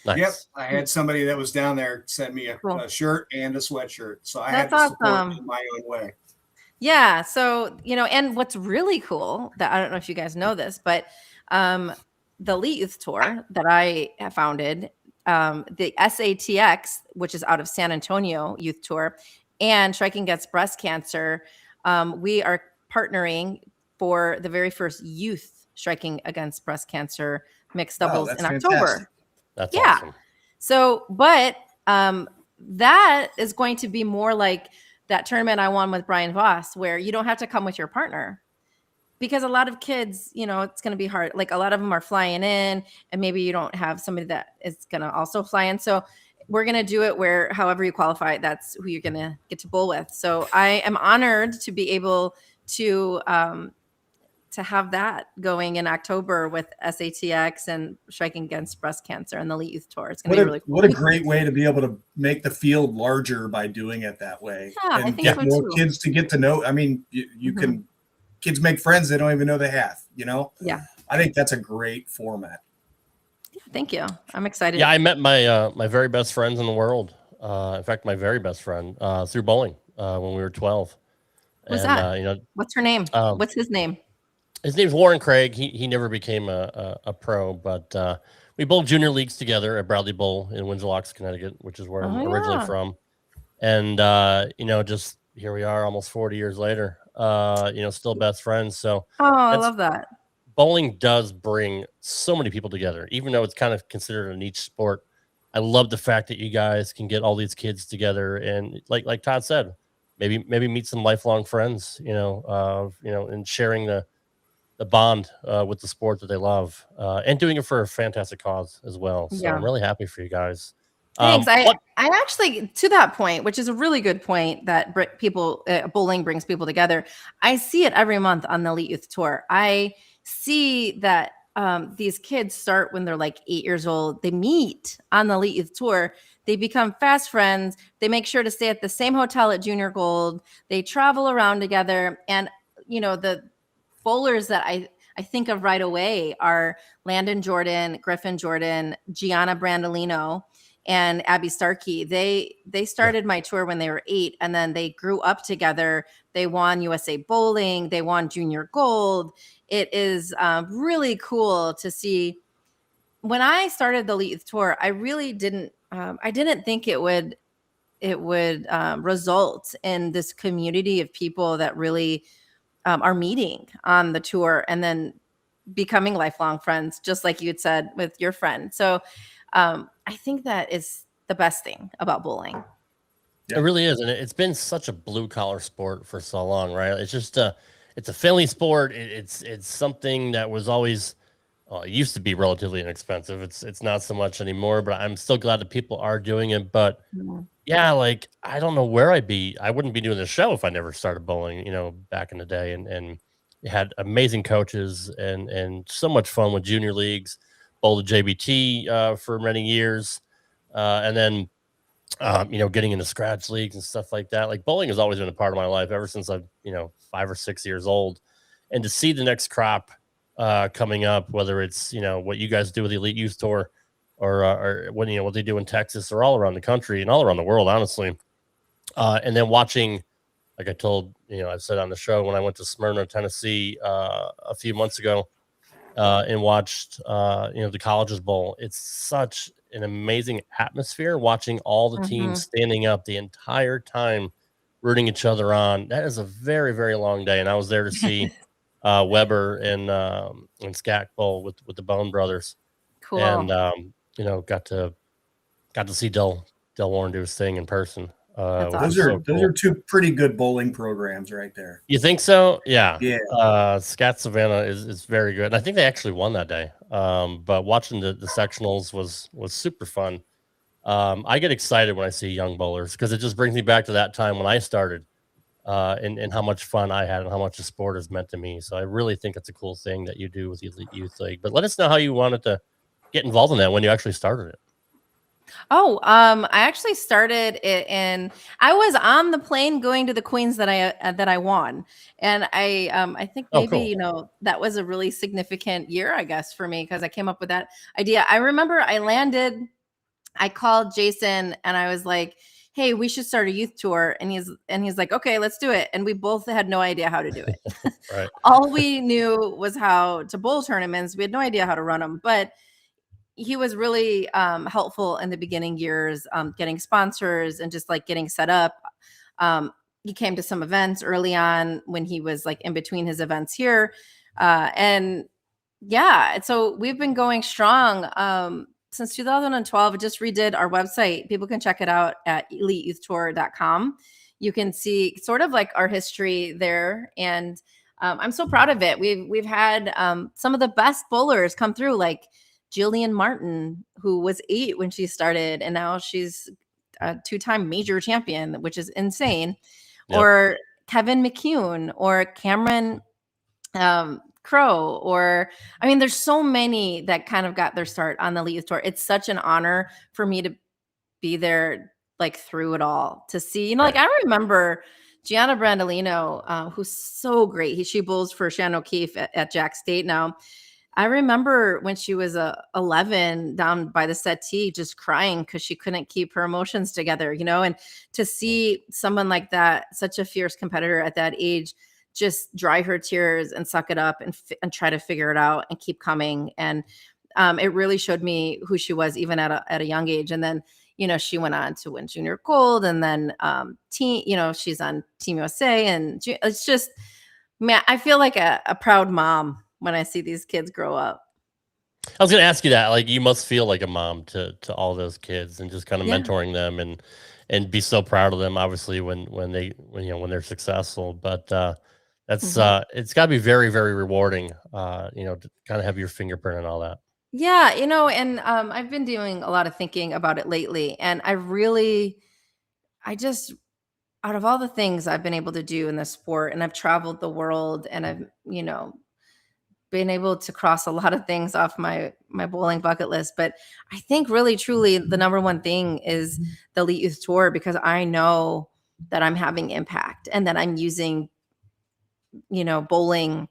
Nice. Yep, I had somebody that was down there send me a shirt and a sweatshirt, so I had to That's support awesome. in my own way. Yeah, so and what's really cool, that I don't know if you guys know this, but the Elite Youth Tour that I have founded, the SATX, which is out of San Antonio Youth Tour, and Striking Against Breast Cancer, we are partnering for the very first youth Striking Against Breast Cancer mixed doubles in October. That's awesome. So, but that is going to be more like that tournament I won with Brian Voss, where you don't have to come with your partner. Because a lot of kids, it's going to be hard. Like a lot of them are flying in, and maybe you don't have somebody that is going to also fly in. So we're going to do it where however you qualify, that's who you're going to get to bowl with. So I am honored to be able to have that going in October with SATX and Striking Against Breast Cancer and the Elite Youth Tour. It's going to be really cool. What a great way to be able to make the field larger by doing it that way. Yeah, and I think get so more too. kids to get to know. I mean, you can, kids make friends they don't even know they have, Yeah. I think that's a great format. Yeah, thank you. I'm excited. Yeah, I met my very best friends in the world. In fact, my very best friend through bowling when we were 12. Who's that? What's her name? What's his name? His name's Warren Craig. He never became a pro, but we bowled junior leagues together at Bradley Bowl in Windsor Locks, Connecticut, which is where I'm originally from. And just here we are almost 40 years later, still best friends. So I love that. Bowling does bring so many people together, even though it's kind of considered a niche sport. I love the fact that you guys can get all these kids together and like Todd said, maybe meet some lifelong friends, and sharing the bond with the sport that they love, and doing it for a fantastic cause as well. So I'm really happy for you guys. Thanks. I actually, to that point, which is a really good point, that bowling brings people together. I see it every month on the Elite Youth Tour. I see that these kids start when they're like 8 years old. They meet on the Elite Youth Tour. They become fast friends. They make sure to stay at the same hotel at Junior Gold. They travel around together. And, the bowlers that I think of right away are Landon Jordan, Griffin Jordan, Gianna Brandolino, and Abby Starkey. They started my tour when they were 8, and then they grew up together. They won USA Bowling. They won Junior Gold. It is really cool to see. When I started the Elite Youth Tour, I really didn't think it would result in this community of people that really are meeting on the tour and then becoming lifelong friends, just like you had said with your friend. So I think that is the best thing about bowling. It really is. And it's been such a blue collar sport for so long, right? It's just it's a family sport. It's something that was always, it used to be relatively inexpensive. It's not so much anymore, but I'm still glad that people are doing it. But yeah, like, I don't know where I'd be. I wouldn't be doing this show if I never started bowling, back in the day, and had amazing coaches and so much fun with junior leagues, bowled the JBT for many years. And then, getting into scratch leagues and stuff like that. Like, bowling has always been a part of my life ever since I'm, 5 or 6 years old. And to see the next crop coming up, whether it's, what you guys do with the Elite Youth Tour or what they do in Texas or all around the country and all around the world, honestly, And then watching, like I told, I said on the show when I went to Smyrna, Tennessee a few months ago and watched, the Colleges Bowl. It's such an amazing atmosphere watching all the teams standing up the entire time, rooting each other on. That is a very, very long day. And I was there to see Weber and Skak Bowl with the Bone Brothers. Cool. And, got to see Del Warren do his thing in person. Those are two pretty good bowling programs right there. You think so? Yeah. Yeah. Scat Savannah is very good. And I think they actually won that day. But watching the sectionals was super fun. I get excited when I see young bowlers because it just brings me back to that time when I started and how much fun I had and how much the sport has meant to me. So I really think it's a cool thing that you do with the Elite Youth League. But let us know how you wanted to get involved in that when you actually started it. Oh, I actually started it I was on the plane going to the Queens that I won. And I think maybe, cool. That was a really significant year, I guess, for me, because I came up with that idea. I remember I called Jason and I was like, hey, we should start a youth tour. And he's like, okay, let's do it. And we both had no idea how to do it. Right. All we knew was how to bowl tournaments. We had no idea how to run them, but he was really helpful in the beginning years, getting sponsors and just like getting set up. He came to some events early on when he was like in between his events here. And so we've been going strong since 2012. I just redid our website. People can check it out at eliteyouthtour.com. You can see sort of like our history there. And I'm so proud of it. We've had some of the best bowlers come through, like Jillian Martin, who was 8 when she started, and now she's a 2-time major champion, which is insane. Yep. Or Kevin McCune, or Cameron Crow, or there's so many that kind of got their start on the Elite Youth Tour. It's such an honor for me to be there, like through it all, to see. Like I remember Gianna Brandolino, who's so great. She bowls for Shannon O'Keefe at Jack State now. I remember when she was 11 down by the settee, just crying because she couldn't keep her emotions together, and to see someone like that, such a fierce competitor at that age, just dry her tears and suck it up and try to figure it out and keep coming. And it really showed me who she was even at a young age. And then, she went on to win Junior Gold, and then she's on Team USA, and it's just, man, I feel like a proud mom when I see these kids grow up. I was going to ask you that. Like, you must feel like a mom to all those kids and just kind of mentoring them and be so proud of them, obviously, when they're successful. But that's it's got to be very, very rewarding, to kind of have your fingerprint and all that. Yeah, and I've been doing a lot of thinking about it lately, and I just, out of all the things I've been able to do in this sport, and I've traveled the world, and I've, been able to cross a lot of things off my bowling bucket list. But I think really, truly, the number one thing is the Elite Youth Tour, because I know that I'm having impact and that I'm using, bowling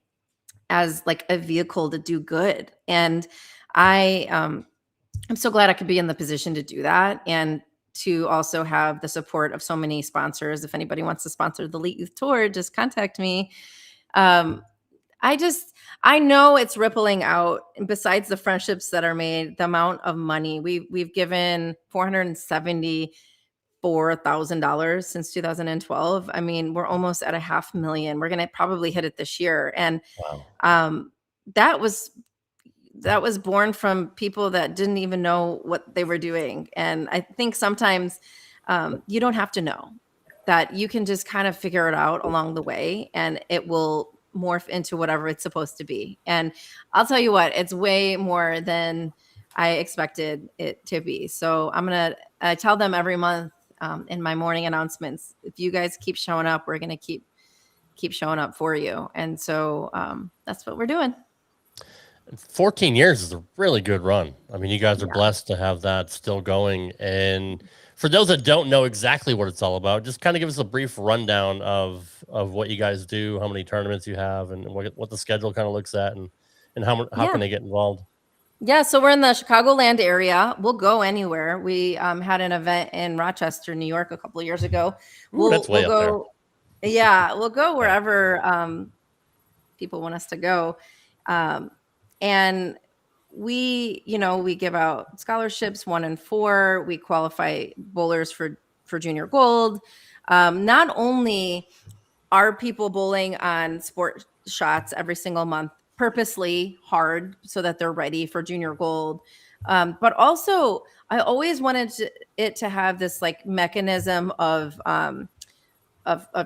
as like a vehicle to do good. And I'm so glad I could be in the position to do that, and to also have the support of so many sponsors. If anybody wants to sponsor the Elite Youth Tour, just contact me. I know it's rippling out. And besides the friendships that are made, the amount of money we've given $474,000 since 2012. We're almost at $500,000. We're going to probably hit it this year. And that was born from people that didn't even know what they were doing. And I think sometimes you don't have to know, that you can just kind of figure it out along the way, and it will morph into whatever it's supposed to be. And I'll tell you what, it's way more than I expected it to be. So I'm going to tell them every month in my morning announcements, if you guys keep showing up, we're going to keep showing up for you. And so that's what we're doing. 14 years is a really good run. You guys are blessed to have that still going. And for those that don't know exactly what it's all about, just kind of give us a brief rundown of what you guys do, how many tournaments you have, and what the schedule kind of looks at, and how can they get involved? Yeah, so we're in the Chicagoland area. We'll go anywhere. We had an event in Rochester, New York, a couple of years ago. That's way we'll up there. go. Yeah, we'll go wherever people want us to go, and we give out scholarships 1 and 4. We qualify bowlers for junior gold. Not only are people bowling on sport shots every single month purposely hard so that they're ready for junior gold, but also I always wanted it to have this like mechanism of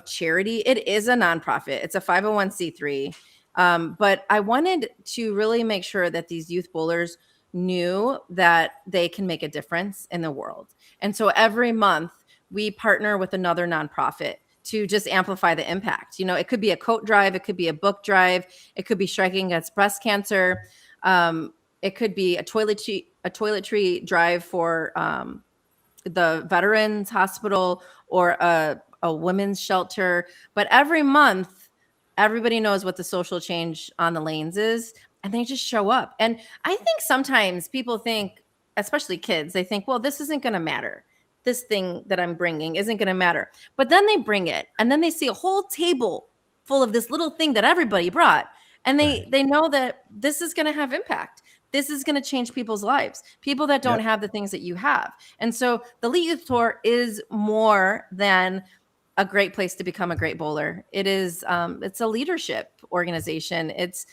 charity. It is a nonprofit. It's a 501c3. But I wanted to really make sure that these youth bowlers knew that they can make a difference in the world. And so every month we partner with another nonprofit to just amplify the impact. It could be a coat drive, it could be a book drive, it could be striking against breast cancer. It could be a toiletry drive for the Veterans Hospital or a women's shelter. But every month, everybody knows what the social change on the lanes is, and they just show up. And I think sometimes people think, especially kids, they think, well, this isn't going to matter. This thing that I'm bringing isn't going to matter. But then they bring it, and then they see a whole table full of this little thing that everybody brought. And they know that this is going to have impact. This is going to change people's lives, people that don't have the things that you have. And so the Elite Youth Tour is more than a great place to become a great bowler. It is, it's a leadership organization. It's,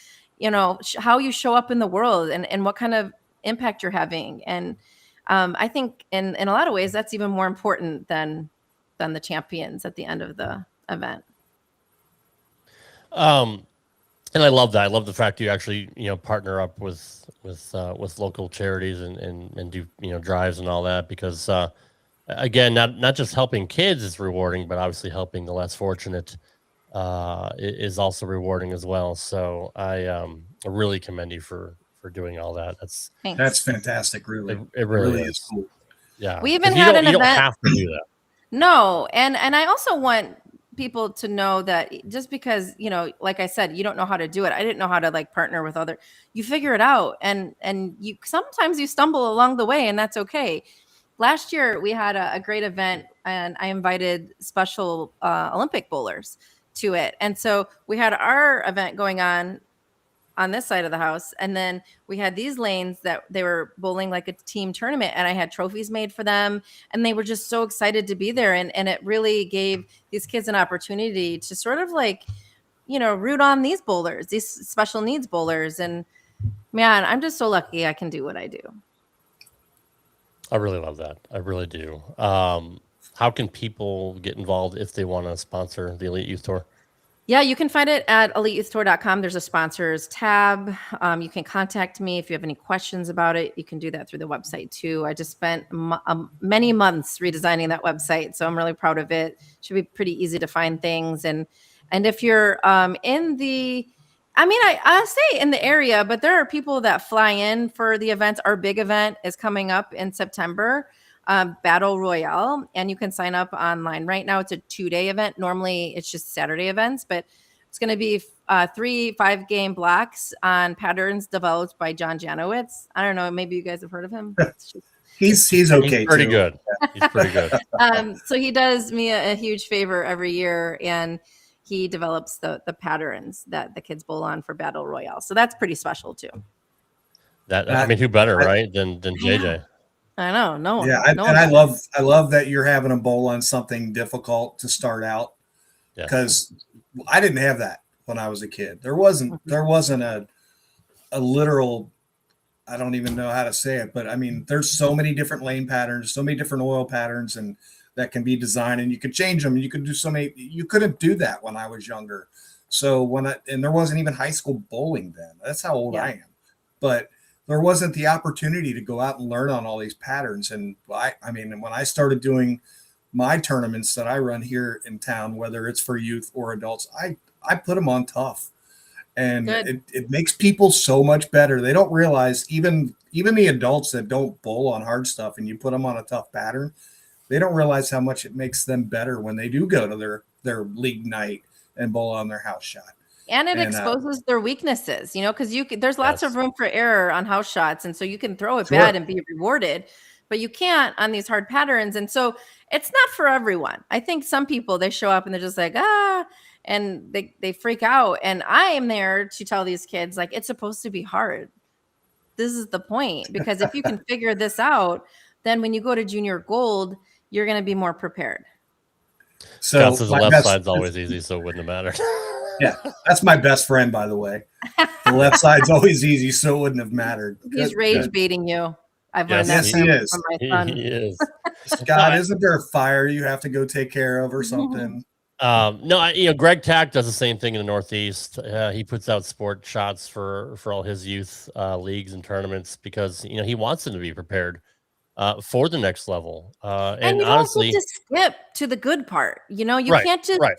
how you show up in the world and what kind of impact you're having. And I think in a lot of ways, that's even more important than the champions at the end of the event. And I love that. I love the fact you actually, partner up with local charities and do, drives and all that, because, again, not just helping kids is rewarding, but obviously helping the less fortunate is also rewarding as well. So I really commend you for doing all that. That's fantastic. Really, it really is cool. Yeah, we even had an event. You don't have to do that. No, and I also want people to know that just because, like I said, you don't know how to do it. I didn't know how to like partner with other. You figure it out, and you sometimes you stumble along the way, and that's okay. Last year we had a great event, and I invited special Olympic bowlers to it, and so we had our event going on this side of the house, and then we had these lanes that they were bowling like a team tournament, and I had trophies made for them, and they were just so excited to be there, and it really gave these kids an opportunity to sort of like, root on these bowlers, these special needs bowlers. And man, I'm just so lucky I can do what I do. I really love that. I really do. How can people get involved if they want to sponsor the Elite Youth Tour? Yeah, you can find it at eliteyouthtour.com. There's a sponsors tab. You can contact me if you have any questions about it. You can do that through the website too. I just spent many months redesigning that website, so I'm really proud of it. Should be pretty easy to find things. And if you're in the, I say in the area, but there are people that fly in for the events. Our big event is coming up in September. Battle Royale, and you can sign up online. Right now it's a 2-day event. Normally it's just Saturday events, but it's going to be 3 5-game blocks on patterns developed by John Janowitz. I don't know, maybe you guys have heard of him. He's okay. He's pretty too. good. He's pretty good. So he does me a huge favor every year, and he develops the patterns that the kids bowl on for Battle Royale. So that's pretty special too. Who better, right, than JJ? I know. No. Yeah, I love that you're having a bowl on something difficult to start out, because I didn't have that when I was a kid. There wasn't a literal. I don't even know how to say it, but there's so many different lane patterns, so many different oil patterns, and that can be designed, and you could change them. You could do so many. You couldn't do that when I was younger. So and there wasn't even high school bowling then. That's how old I am, but there wasn't the opportunity to go out and learn on all these patterns. And when I started doing my tournaments that I run here in town, whether it's for youth or adults, I put them on tough, and it makes people so much better. They don't realize, even the adults that don't bowl on hard stuff, and you put them on a tough pattern, they don't realize how much it makes them better when they do go to their league night and bowl on their house shot. And it exposes their weaknesses, because there's lots of room for error on house shots. And so you can throw it bad and be rewarded, but you can't on these hard patterns. And so it's not for everyone. I think some people, they show up and they're just like, and they freak out. And I am there to tell these kids, like, it's supposed to be hard. This is the point, because if you can figure this out, then when you go to junior gold, you're going to be more prepared. So Scott says the left side's always easy, so it wouldn't have mattered. Yeah, that's my best friend, by the way. The left side's always easy, so it wouldn't have mattered. He's rage baiting you. I've learned that from my son. He is. Scott, isn't there a fire you have to go take care of or something? No, Greg Tack does the same thing in the Northeast. He puts out sport shots for all his youth leagues and tournaments because he wants them to be prepared for the next level. And you honestly, don't get to skip to the good part. You can't just. Right.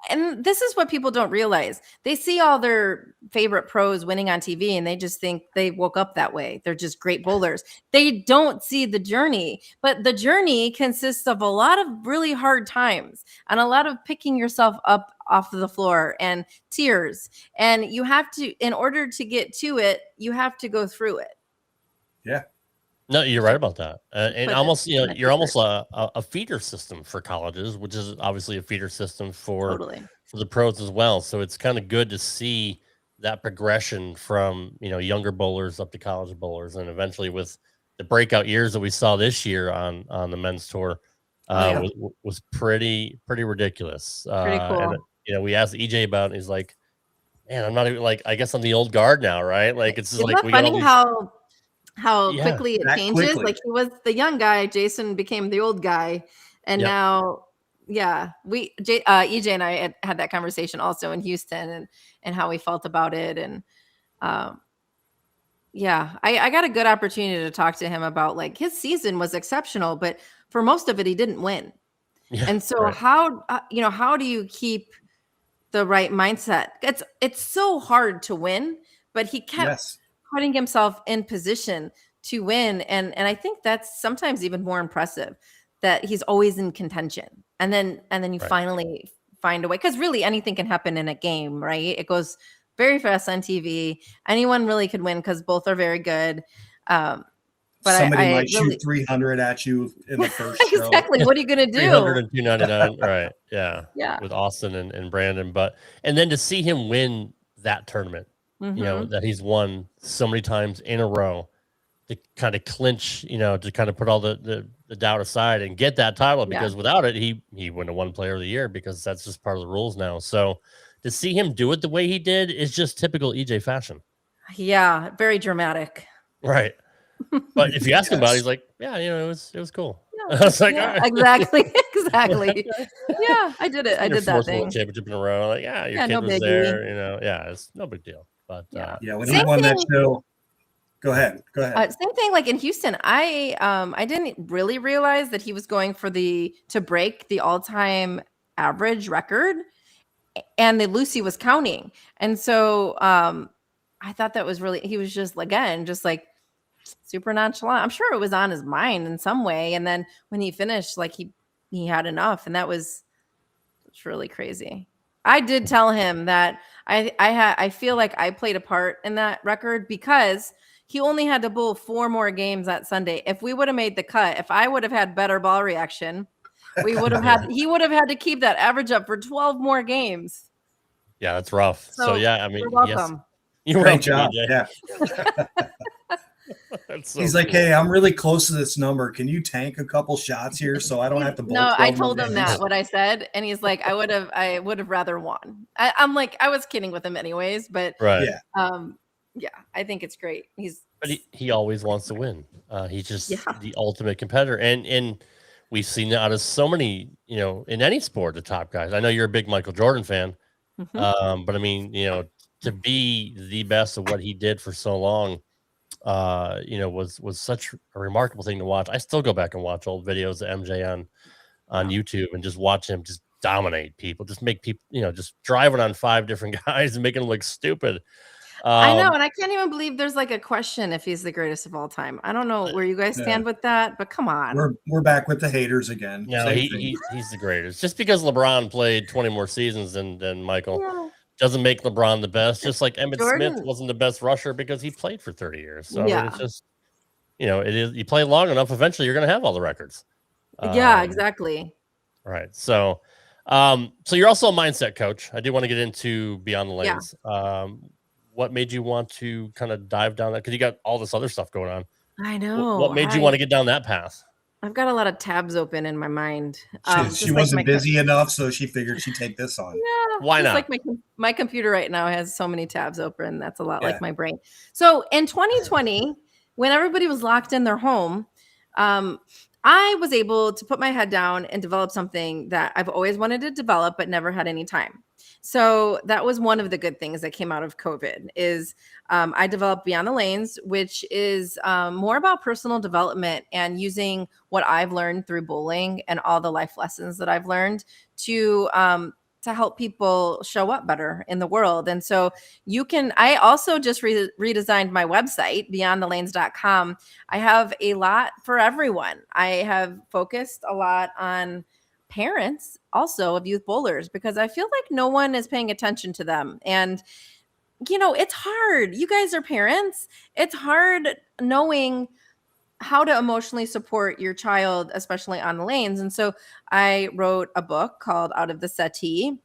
And this is what people don't realize. They see all their favorite pros winning on TV and they just think they woke up that way. They're just great bowlers. They don't see the journey, but the journey consists of a lot of really hard times and a lot of picking yourself up off of the floor and tears. And you have to, in order to get to it, you have to go through it. Yeah. No, you're right about that. And almost, you're almost a feeder system for colleges, which is obviously a feeder system for the pros as well. So it's kind of good to see that progression from, younger bowlers up to college bowlers. And eventually with the breakout years that we saw this year on the men's tour was pretty ridiculous. Pretty cool. And, we asked EJ about it. And he's like, man, I'm not even I guess I'm the old guard now, right? Like, it's just we funny how quickly it changes. Like he was the young guy, Jason became the old guy, and now EJ and I had that conversation also in Houston and how we felt about it. And I got a good opportunity to talk to him about his season was exceptional, but for most of it he didn't win. And so how do you keep the right mindset? It's so hard to win, but he kept putting himself in position to win. And I think that's sometimes even more impressive that he's always in contention. And then you finally find a way, because really anything can happen in a game, right? It goes very fast on TV. Anyone really could win because both are very good. But somebody might shoot 300 at you in the first show. Exactly. What are you going to do? 300 and 299. Right. Yeah. With Austin and Brandon. And then to see him win that tournament, that he's won so many times in a row to kind of clinch, to kind of put all the doubt aside and get that title, because without it, he wouldn't have won player of the year, because that's just part of the rules now. So to see him do it the way he did is just typical EJ fashion. Yeah. Very dramatic. Right. But if you ask him about it, he's like, it was cool. Yeah. I was like, all right. Exactly. Yeah, I did it. I did that thing. Championship in a row. Like, your kid was there. It's no big deal. But when he won that show, go ahead. Same thing. Like in Houston, I didn't really realize that he was going for to break the all-time average record, and the Lucy was counting. And so I thought that was he was just super nonchalant. I'm sure it was on his mind in some way. And then when he finished, he had enough, and it's really crazy. I did tell him that I feel like I played a part in that record, because he only had to bowl 4 more games that Sunday. If we would have made the cut, if I would have had better ball reaction, he would have had to keep that average up for 12 more games. Yeah, that's rough. So I mean, you're welcome. You're Great job. Yeah. He's like, hey, I'm really close to this number. Can you tank a couple shots here so I don't have to bowl? No, I told him that what I said, and he's like, I would have rather won. I'm like, I was kidding with him anyways, but I think it's great. But he always wants to win. He's just the ultimate competitor, and we've seen that out of so many, in any sport, the top guys. I know you're a big Michael Jordan fan, but I mean, to be the best of what he did for so long, was such a remarkable thing to watch. I still go back and watch old videos of MJ on YouTube and just watch him just dominate people, just make people, just driving on 5 different guys and making them look stupid. I know, and I can't even believe there's a question if he's the greatest of all time. I don't know where you guys stand with that, but come on. We're back with the haters again. No, he's the greatest. Just because LeBron played 20 more seasons than Michael doesn't make LeBron the best. Just like Emmitt Jordan- Smith wasn't the best rusher because he played for 30 years. So I mean, Yeah. it's just, it is. You play long enough, eventually you're going to have all the records. Yeah, exactly. Right. So, so you're also a mindset coach. I do want to get into Beyond the Yeah. Lanes. What made you want to kind of dive down that? Because you got all this other stuff going on. I know. What made you want to get down that path? I've got a lot of tabs open in my mind. She wasn't busy enough, so she figured she'd take this on. Yeah, Why just not? like my computer right now has so many tabs open. That's a lot Yeah. like my brain. So in 2020, when everybody was locked in their home, I was able to put my head down and develop something that I've always wanted to develop, but never had any time. So that was one of the good things that came out of COVID is I developed Beyond the Lanes, which is more about personal development and using what I've learned through bowling and all the life lessons that I've learned to help people show up better in the world. And so I also just redesigned my website, beyondthelanes.com. I have a lot for everyone. I have focused a lot on parents also of youth bowlers because I feel like no one is paying attention to them. And, it's hard. You guys are parents. It's hard knowing how to emotionally support your child, especially on the lanes. And so I wrote a book called Out of the Settee,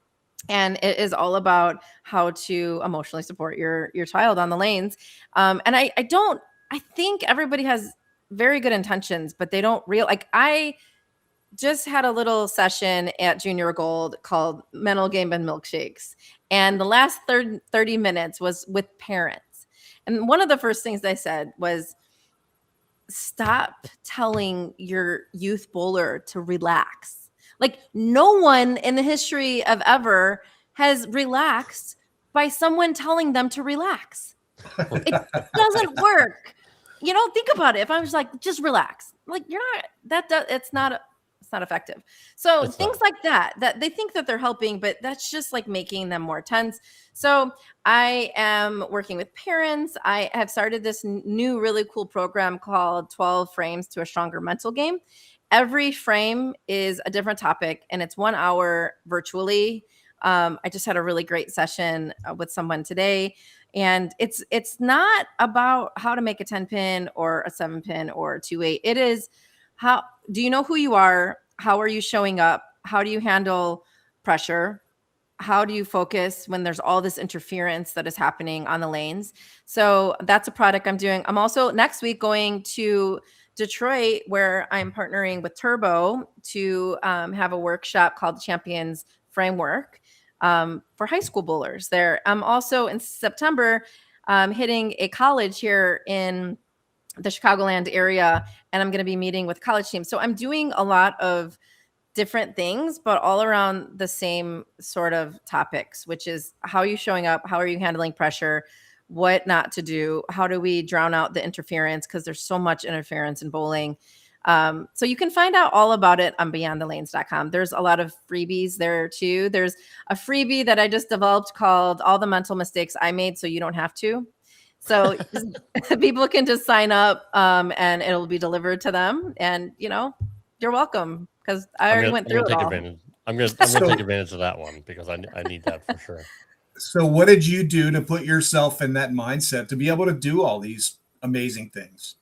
and it is all about how to emotionally support your child on the lanes. And I think everybody has very good intentions, but they don't I just had a little session at Junior Gold called Mental Game and Milkshakes. And the last 30 minutes was with parents. And one of the first things they said was, stop telling your youth bowler to relax. Like no one in the history of ever has relaxed by someone telling them to relax. It doesn't work. Think about it. If I was like, just relax, like it's not effective. So things like that they think that they're helping, but that's just like making them more tense. So I am working with parents. I have started this new really cool program called 12 Frames to a Stronger Mental Game. Every frame is a different topic and it's 1 hour virtually. I just had a really great session with someone today. And it's not about how to make a 10 pin or a 7 pin or a 2-8. It is, how do you know who you are? How are you showing up? How do you handle pressure? How do you focus when there's all this interference that is happening on the lanes? So that's a product I'm doing. I'm also next week going to Detroit, where I'm partnering with Turbo to have a workshop called the Champions Framework for high school bowlers there. I'm also in September hitting a college here in the Chicagoland area, and I'm going to be meeting with college teams. So I'm doing a lot of different things, but all around the same sort of topics, which is how are you showing up? How are you handling pressure? What not to do? How do we drown out the interference? Because there's so much interference in bowling. So you can find out all about it on beyondthelanes.com. There's a lot of freebies there too. There's a freebie that I just developed called All the Mental Mistakes I Made So You Don't Have to. So people can just sign up and it'll be delivered to them. And, you're welcome because I already went through it all. I'm going to take advantage of that one because I need that for sure. So what did you do to put yourself in that mindset to be able to do all these amazing things?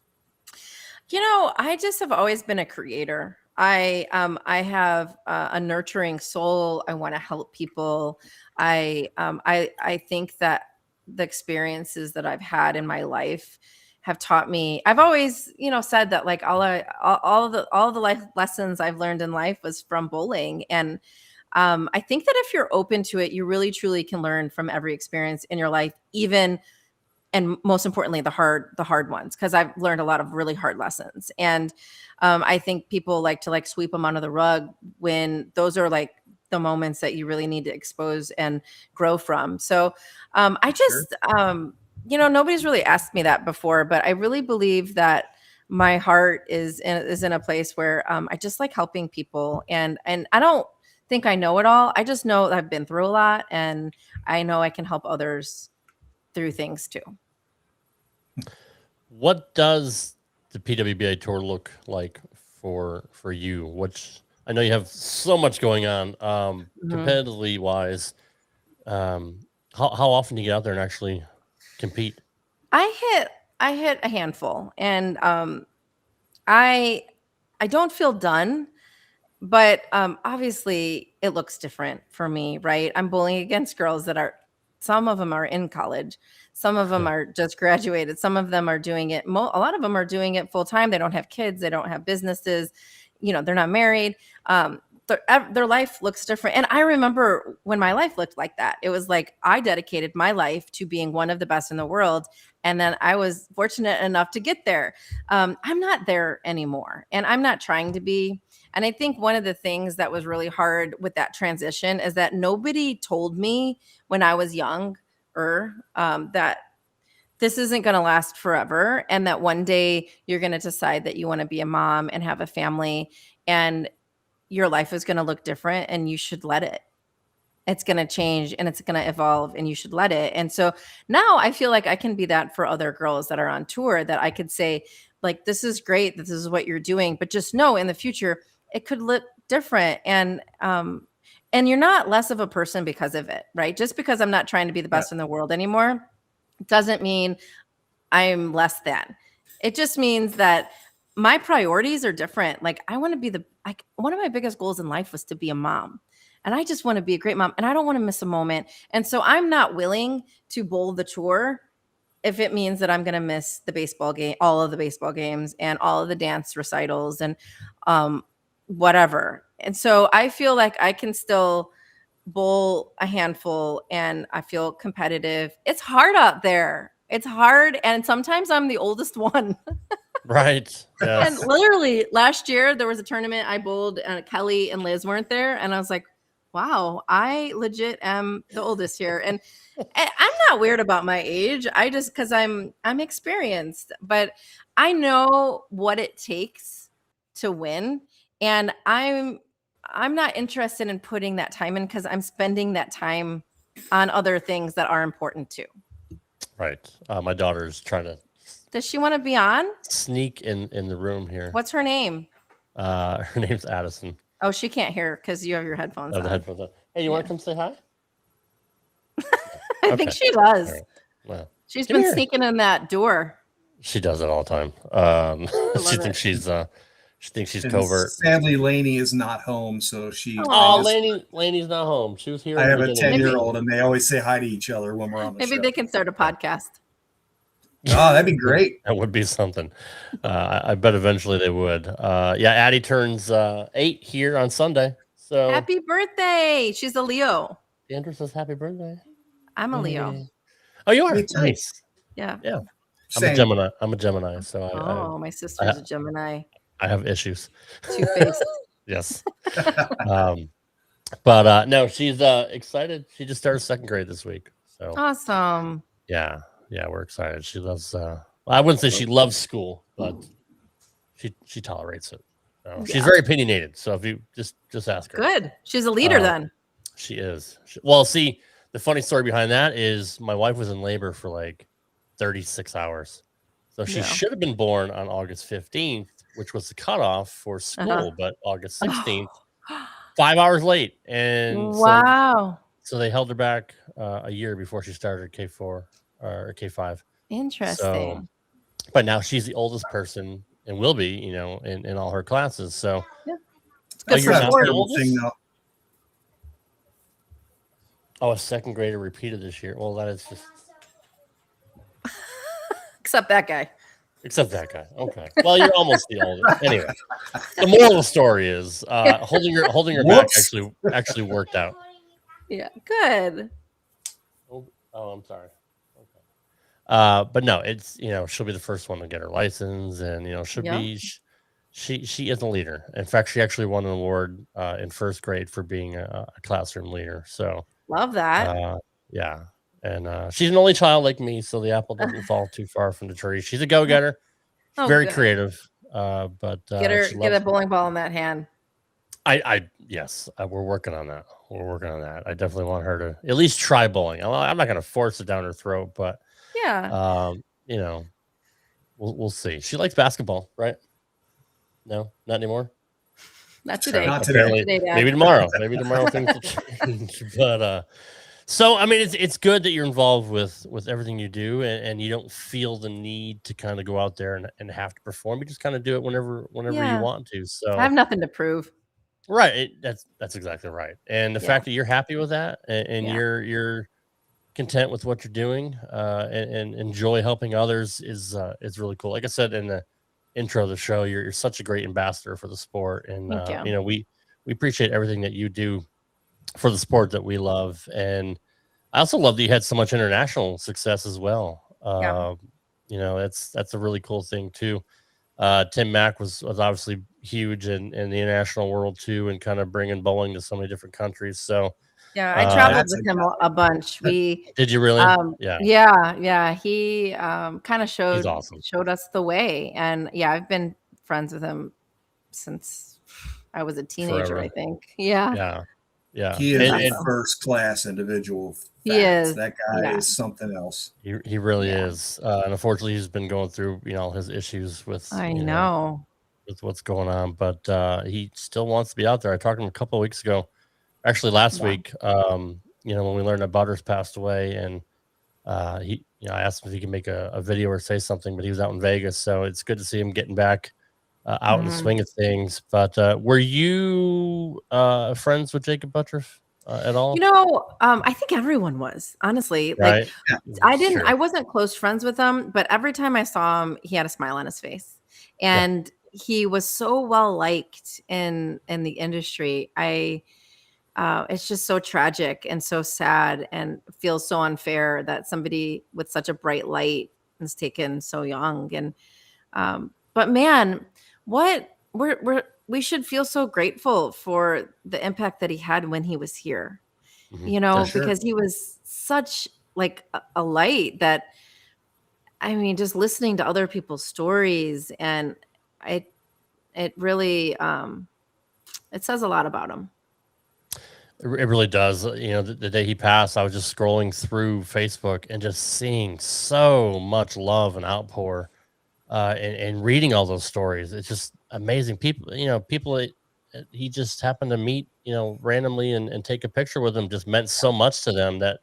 I just have always been a creator. I have a nurturing soul. I want to help people. I think that the experiences that I've had in my life have taught me. I've always, said that like all the life lessons I've learned in life was from bowling. And I think that if you're open to it, you really truly can learn from every experience in your life, even and most importantly, the hard ones, because I've learned a lot of really hard lessons. And I think people like to sweep them under the rug when those are like the moments that you really need to expose and grow from. So I just, nobody's really asked me that before, but I really believe that my heart is in a place where I just like helping people. And I don't think I know it all. I just know that I've been through a lot and I know I can help others through things too. What does the PWBA tour look like for you? Which I know you have so much going on, competitively wise. How often do you get out there and actually compete? I hit a handful, and I don't feel done, but obviously it looks different for me, right? I'm bowling against girls that are, some of them are in college, some of them are just graduated, some of them are doing it. A lot of them are doing it full time. They don't have kids, they don't have businesses, they're not married. Their life looks different. And I remember when my life looked like that. It was like I dedicated my life to being one of the best in the world. And then I was fortunate enough to get there. I'm not there anymore. And I'm not trying to be. And I think one of the things that was really hard with that transition is that nobody told me when I was younger that this isn't going to last forever. And that one day you're going to decide that you want to be a mom and have a family. And your life is going to look different, and you should let it. It's going to change and it's going to evolve, and you should let it. And so now I feel like I can be that for other girls that are on tour, that I could say, like, this is great, this is what you're doing, but just know in the future it could look different. And you're not less of a person because of it, right? Just because I'm not trying to be the best in the world anymore doesn't mean I'm less than. It just means that my priorities are different. Like, I want to be one of my biggest goals in life was to be a mom. And I just want to be a great mom, and I don't want to miss a moment. And so I'm not willing to bowl the tour if it means that I'm going to miss the baseball game, all of the baseball games and all of the dance recitals and whatever. And so I feel like I can still bowl a handful, and I feel competitive. It's hard out there. It's hard. And sometimes I'm the oldest one. Right. Yes. And literally last year there was a tournament I bowled, and Kelly and Liz weren't there. And I was like, wow, I legit am the oldest here. And I'm not weird about my age. I just, cause I'm experienced, but I know what it takes to win. And I'm not interested in putting that time in, cause I'm spending that time on other things that are important too. Right. My daughter's trying to. Does she want to be on? Sneak in the room here. What's her name? Her name's Addison. Oh, she can't hear because you have your headphones on. The headphones on. Hey, you want to come say hi? I think she does. Right. Well, she's been sneaking in that door. She does it all the time. She thinks she's covert. Sadly, Lainey is not home, so she. Oh, Lainey's not home. She was here. I have a 10-year-old, and they always say hi to each other when we're on the show. Maybe they can start a podcast. Oh, that'd be great. That would be something. I bet eventually they would. Yeah, Addie turns 8 here on Sunday. So happy birthday. She's a Leo. Andrew says happy birthday. I'm a Leo. Oh, you are? Nice. Yeah. Yeah. Same. I'm a Gemini. So my sister's a Gemini. I have issues. Two-faced. Yes. But no, she's excited. She just started 2nd grade this week. So awesome. Yeah, we're excited. She loves I wouldn't say she loves school, but she tolerates it. So she's very opinionated. So if you just ask her. Good. She's a leader then. She is. Well, see, the funny story behind that is my wife was in labor for like 36 hours. So she should have been born on August 15th, which was the cutoff for school, but August 16th, 5 hours late. And wow. So they held her back a year before she started K4 or K5. Interesting. So, but now she's the oldest person and will be, in all her classes. So That's not a terrible thing, though. Oh, a 2nd grader repeated this year. Well, that is just. Except that guy. Okay. Well, you're almost the oldest. Anyway, the moral of the story is holding your back actually worked out. Yeah. Good. Oh, I'm sorry. Okay. But no, it's she'll be the first one to get her license, and she'll be she is a leader. In fact, she actually won an award in 1st grade for being a classroom leader. So love that. Yeah. And she's an only child like me, so the apple doesn't fall too far from the tree. She's a go-getter, very creative. But get a bowling ball in that hand. Yes, we're working on that. I definitely want her to at least try bowling. I'm not going to force it down her throat, but yeah, we'll see. She likes basketball, right? No, not anymore. Not today. Not today. Maybe tomorrow. Maybe tomorrow things will change. But So, I mean, it's good that you're involved with everything you do, and you don't feel the need to kind of go out there and have to perform. You just kind of do it whenever you Yeah. want to. I have So, nothing to prove. right, that's exactly right. And the Yeah. fact that you're happy with that, and Yeah. you're content with what you're doing, and enjoy helping others is really cool. Like I said in the intro of the show, you're such a great ambassador for the sport, and Thank you. we appreciate everything that you do for the sport that we love. And I also love that you had so much international success as well. Yeah. That's a really cool thing too. Tim Mack was obviously huge in the international world too, and kind of bringing bowling to so many different countries. So Yeah, I traveled That's with a him a bunch. did you really? Yeah, Yeah, he kind of he's awesome. showed us the way, and yeah, I've been friends with him since I was a teenager, I Forever. think. Yeah, Yeah. He is a awesome. first class individual. He Facts. is. That guy Yeah. is something else. He really Yeah. is. And unfortunately, he's been going through his issues with I know. with what's going on, but he still wants to be out there. I talked to him a couple of weeks ago, actually last Yeah. week. When we learned that Butters passed away, and I asked him if he could make a video or say something, but he was out in Vegas, so it's good to see him getting back out in the Mhm. swing of things. But were you friends with Jacob Butters at all? I think everyone was, honestly. Like, Right? I wasn't close friends with him, but every time I saw him, he had a smile on his face. And he was so well liked in the industry. It's just so tragic and so sad, and feels so unfair that somebody with such a bright light is taken so young. And but man, we should feel so grateful for the impact that he had when he was here. For sure. Because he was such like a light that, I mean, just listening to other people's stories, and it really it says a lot about him. It really does. The day he passed, I was just scrolling through Facebook and just seeing so much love and outpour, and reading all those stories. It's just amazing. People that he just happened to meet, randomly and take a picture with him, just meant so much to them that,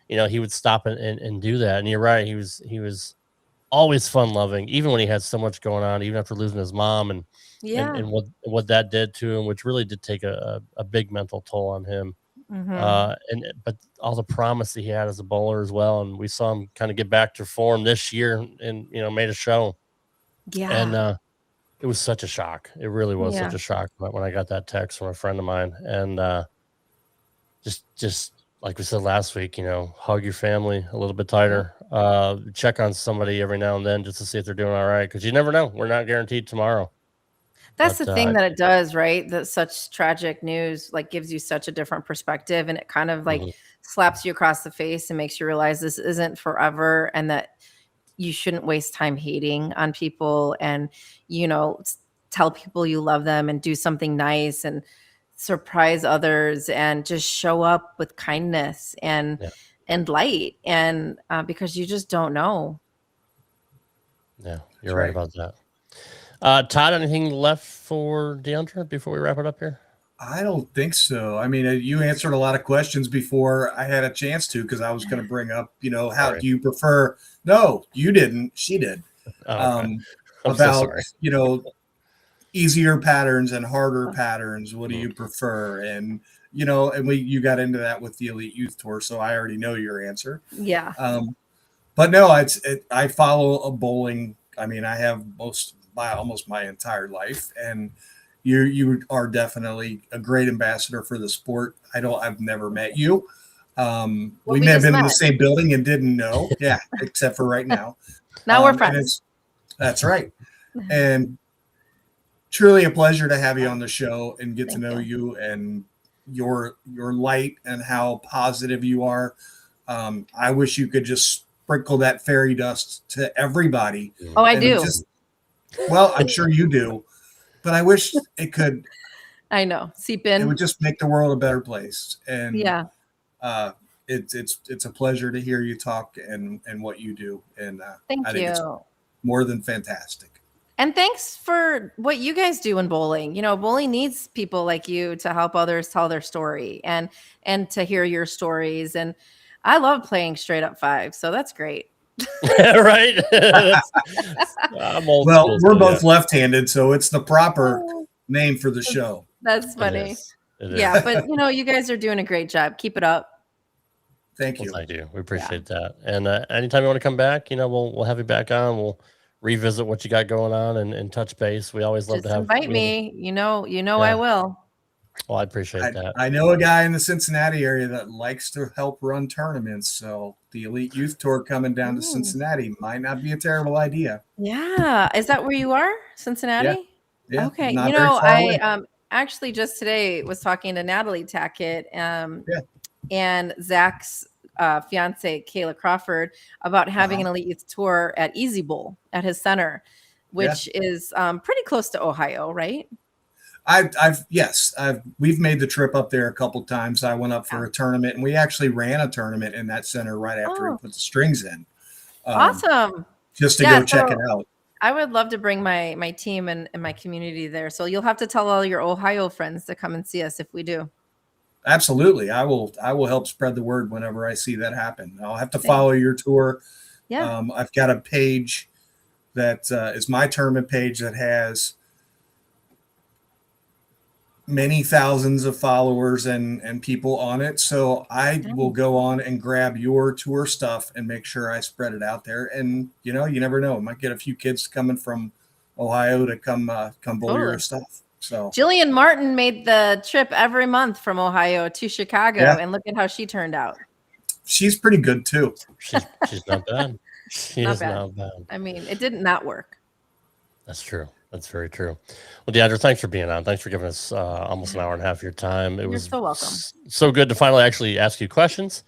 he would stop and do that. And you're right. He was always fun loving, even when he had so much going on, even after losing his mom and Yeah. what that did to him, which really did take a big mental toll on him. Mhm. But all the promise that he had as a bowler as well, and we saw him kind of get back to form this year, and made a show. Yeah. And it was such a shock. It really was Yeah. such a shock when I got that text from a friend of mine. And just like we said last week, hug your family a little bit tighter. Check on somebody every now and then just to see if they're doing all right, because you never know. We're not guaranteed tomorrow. That's But the thing that it does, right? That such tragic news like gives you such a different perspective, and it kind of like slaps you across the face and makes you realize this isn't forever, and that you shouldn't waste time hating on people, and tell people you love them and do something nice and surprise others, and just show up with kindness and light, and because you just don't know. Yeah, you're right about that. Todd, anything left for Diandra before we wrap it up here? I don't think so. I mean, you answered a lot of questions before I had a chance to, because I was going to bring up, how Sorry. do you prefer? No, you didn't. She did. Oh, okay. I'm so About, sorry. easier patterns and harder patterns. What do you prefer? And, you got into that with the Elite Youth Tour, so I already know your answer. Yeah. But no, I follow a bowling. I mean, I have almost my entire life, and you are definitely a great ambassador for the sport. I've never met you. We may have been in the same building and didn't know. Yeah, except for right now. Now we're friends. That's right. And truly a pleasure to have you on the show and get to know you and your light and how positive you are. I wish you could just sprinkle that fairy dust to everybody. Oh, I do. Well, I'm sure you do, but I wish it could. I know. Seep in. It would just make the world a better place. And yeah, it's a pleasure to hear you talk and what you do. And thank I think you. it's more than fantastic. And thanks for what you guys do in bowling. You know, bowling needs people like you to help others tell their story and to hear your stories. And I love playing straight up five, so that's great. Right? I'm old Well, school, we're so both yeah. left-handed, so it's the proper name for the show. That's funny. It Yeah, is. but you know, you guys are doing a great job. Keep it up. Thank Well, you. thank you. We appreciate that. And anytime you want to come back, you know, we'll have you back on. We'll revisit what you got going on and touch base. We always love Just to have invite me. You know, Yeah. I will. Well, I appreciate that. I know a guy in the Cincinnati area that likes to help run tournaments, so the Elite Youth Tour coming down to Cincinnati might not be a terrible idea. Yeah. Is that where you are? Cincinnati? Yeah, Okay. not You very know, far away. actually just today was talking to Natalie Tackett and Zach's fiance, Kayla Crawford, about having an Elite Youth Tour at Easy Bowl at his center, which is pretty close to Ohio, right? We've made the trip up there a couple times. I went up for a tournament, and we actually ran a tournament in that center right after we put the strings in. Awesome. Just to go check it out. I would love to bring my team and my community there. So you'll have to tell all your Ohio friends to come and see us if we do. Absolutely. I will help spread the word whenever I see that happen. I'll have to follow your tour. Yeah. I've got a page that is my tournament page that has many thousands of followers and people on it. So I will go on and grab your tour stuff and make sure I spread it out there. And you know, you never know. I might get a few kids coming from Ohio to come bowl your stuff. So Jillian Martin made the trip every month from Ohio to Chicago, and look at how she turned out. She's pretty good too. She's not bad. She is not bad. I mean, it did not work. That's true. That's very true. Well, Diandra, thanks for being on. Thanks for giving us almost an hour and a half of your time. It was so welcome. So good to finally actually ask you questions.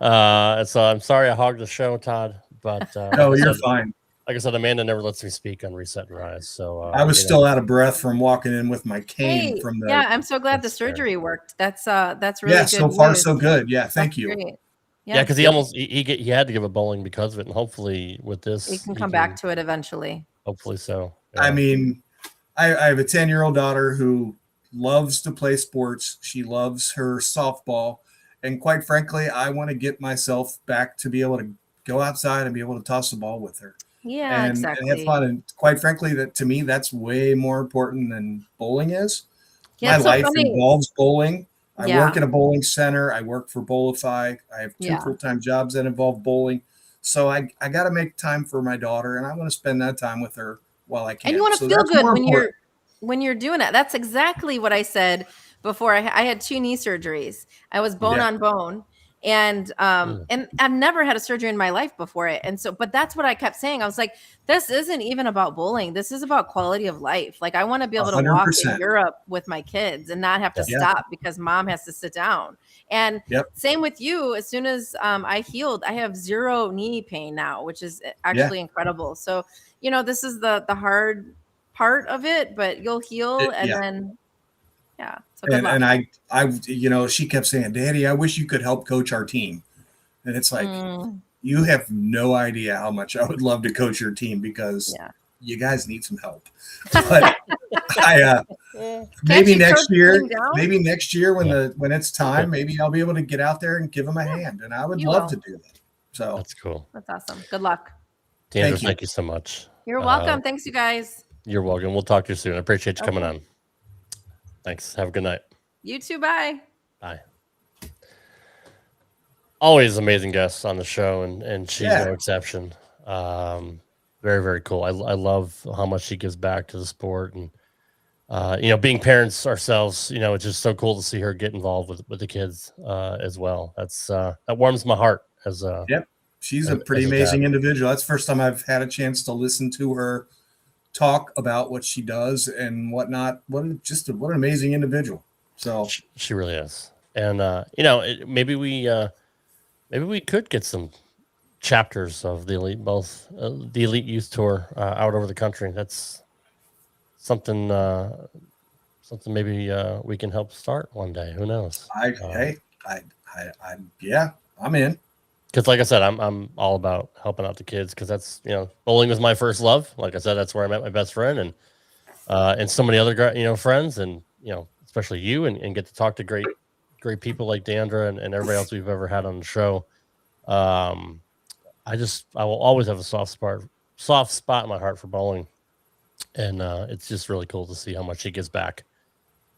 So I'm sorry I hogged the show, Todd, but no, you're fine. Like I said, Amanda never lets me speak on Reset and Rise. So I was still out of breath from walking in with my cane from the. Yeah, I'm so glad the surgery worked. That's really good. So far so good. Yeah, thank you. Great. Yeah, because he had to give a bowling because of it, and hopefully with this he can come back to it eventually. Hopefully so. Yeah. I mean, I have a 10-year-old daughter who loves to play sports. She loves her softball, and quite frankly, I want to get myself back to be able to go outside and be able to toss the ball with her. Yeah, and exactly. have fun. And quite frankly, that to me, that's way more important than bowling is. Yeah, my life involves bowling. I work in a bowling center. I work for Bowlify. I have two full-time jobs that involve bowling. So I got to make time for my daughter, and I want to spend that time with her while I can. And you want to feel good when you're doing it. That's exactly what I said before. I had 2 knee surgeries. I was bone on bone. And I've never had a surgery in my life before it. And so, but that's what I kept saying. I was like, this isn't even about bowling. This is about quality of life. Like I want to be able to 100%. walk in Europe with my kids and not have to stop because mom has to sit down. And same with you. As soon as I healed, I have 0 knee pain now, which is actually incredible. So, you know, this is the hard part of it, but you'll heal and then so good luck. And I, you know, she kept saying, Daddy, I wish you could help coach our team. And it's like, you have no idea how much I would love to coach your team because you guys need some help. But maybe next year when it's time, maybe I'll be able to get out there and give them a hand. And I would love to do that. So that's cool. That's awesome. Good luck. Diandra, thank you so much. You're welcome. Thanks, you guys. You're welcome. We'll talk to you soon. I appreciate you coming on. Thanks. Have a good night. You too. Bye. Bye. Always amazing guests on the show, and she's no exception. Very, very cool. I love how much she gives back to the sport, and you know, being parents ourselves, you know, it's just so cool to see her get involved with the kids as well. That's that warms my heart as a She's a pretty amazing individual. That's the first time I've had a chance to listen to her talk about what she does and whatnot. What an amazing individual. So she really is. And you know, maybe we could get some chapters of the elite, the Elite Youth Tour out over the country. That's something maybe we can help start one day. Who knows? I'm in. Because like I said, I'm all about helping out the kids because that's, bowling was my first love. Like I said, that's where I met my best friend and so many other friends and especially you and get to talk to great people like Deandra and everybody else we've ever had on the show. I will always have a soft spot in my heart for bowling, and it's just really cool to see how much he gives back.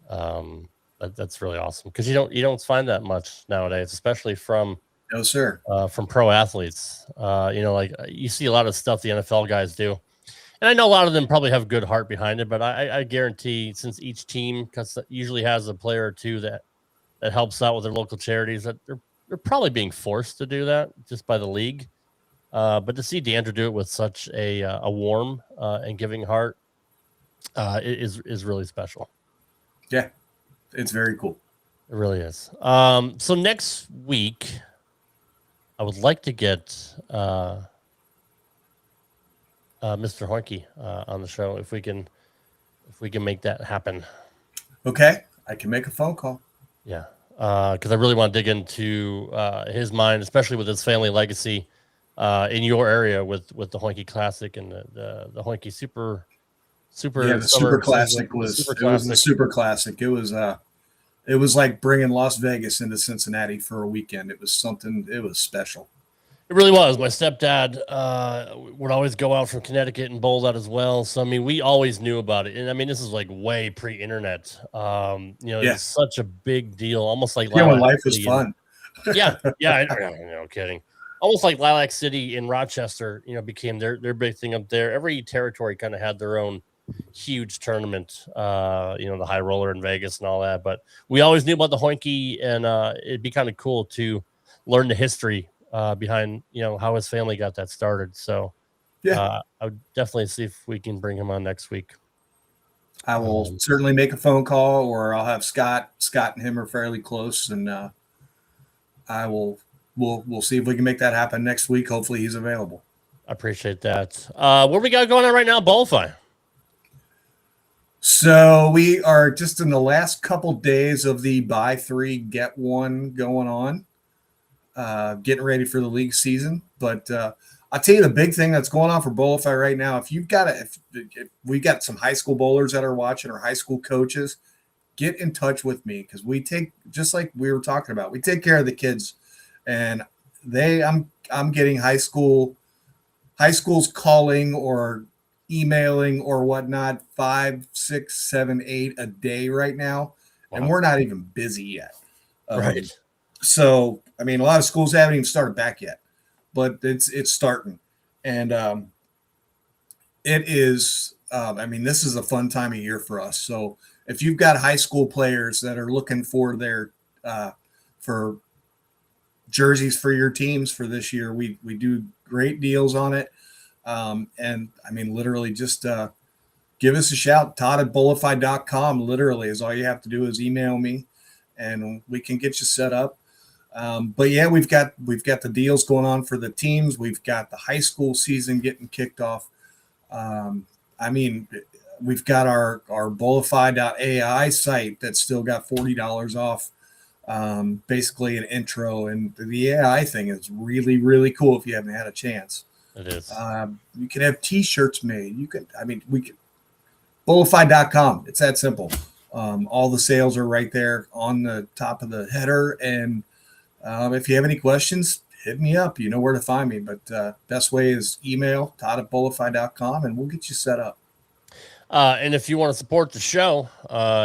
That's really awesome because you don't find that much nowadays, especially from pro athletes. Like you see a lot of stuff the NFL guys do, and I know a lot of them probably have good heart behind it, but I guarantee since each team usually has a player or two that helps out with their local charities, that they're probably being forced to do that just by the league. But to see Deandra do it with such a warm and giving heart is really special. Yeah, it's very cool. It really is. So next week, I would like to get Mr. Hoinke on the show if we can make that happen. Okay, I can make a phone call. Yeah, because I really want to dig into his mind, especially with his family legacy in your area with the Hoinke Classic and the Hoinke Super. Yeah, the Super Classic was the Super Classic. It was like bringing Las Vegas into Cincinnati for a weekend. It was something. It was special. It really was. My stepdad would always go out from Connecticut and bowl that as well. So I mean, we always knew about it. And I mean, this is like way pre-internet. It's such a big deal, almost like when life was fun. No kidding. Almost like Lilac City in Rochester, became their big thing up there. Every territory kind of had their own huge tournament, the high roller in Vegas and all that. But we always knew about the Hoinke, and it'd be kind of cool to learn the history behind, how his family got that started. So I would definitely see if we can bring him on next week. I will certainly make a phone call, or I'll have Scott. Scott and him are fairly close, and we'll see if we can make that happen next week. Hopefully he's available. I appreciate that. What we got going on right now, Bowlify? So we are just in the last couple days of the buy 3, get 1 going on, getting ready for the league season. But I'll tell you the big thing that's going on for Bowlify right now. If we've got some high school bowlers that are watching or high school coaches, get in touch with me because we take, just like we were talking about, we take care of the kids, and I'm getting high schools calling or emailing or whatnot 5, 6, 7, 8 a day right now. Wow. And we're not even busy yet. Right. So, I mean, a lot of schools haven't even started back yet, but it's starting. And it is, this is a fun time of year for us. So if you've got high school players that are looking for their, for jerseys for your teams for this year, we do great deals on it. And I mean, literally just give us a shout. Todd at Bowlify.com literally is all you have to do is email me and we can get you set up. But yeah, we've got the deals going on for the teams. We've got the high school season getting kicked off. We've got our Bowlify.ai site that's still got $40 off. Basically an intro, and the AI thing is really, really cool if you haven't had a chance. It is. You can have t-shirts made. We can Bowlify.com. It's that simple. All the sales are right there on the top of the header. And if you have any questions, hit me up. You know where to find me. But best way is email Todd at Bowlify.com, and we'll get you set up. And if you want to support the show,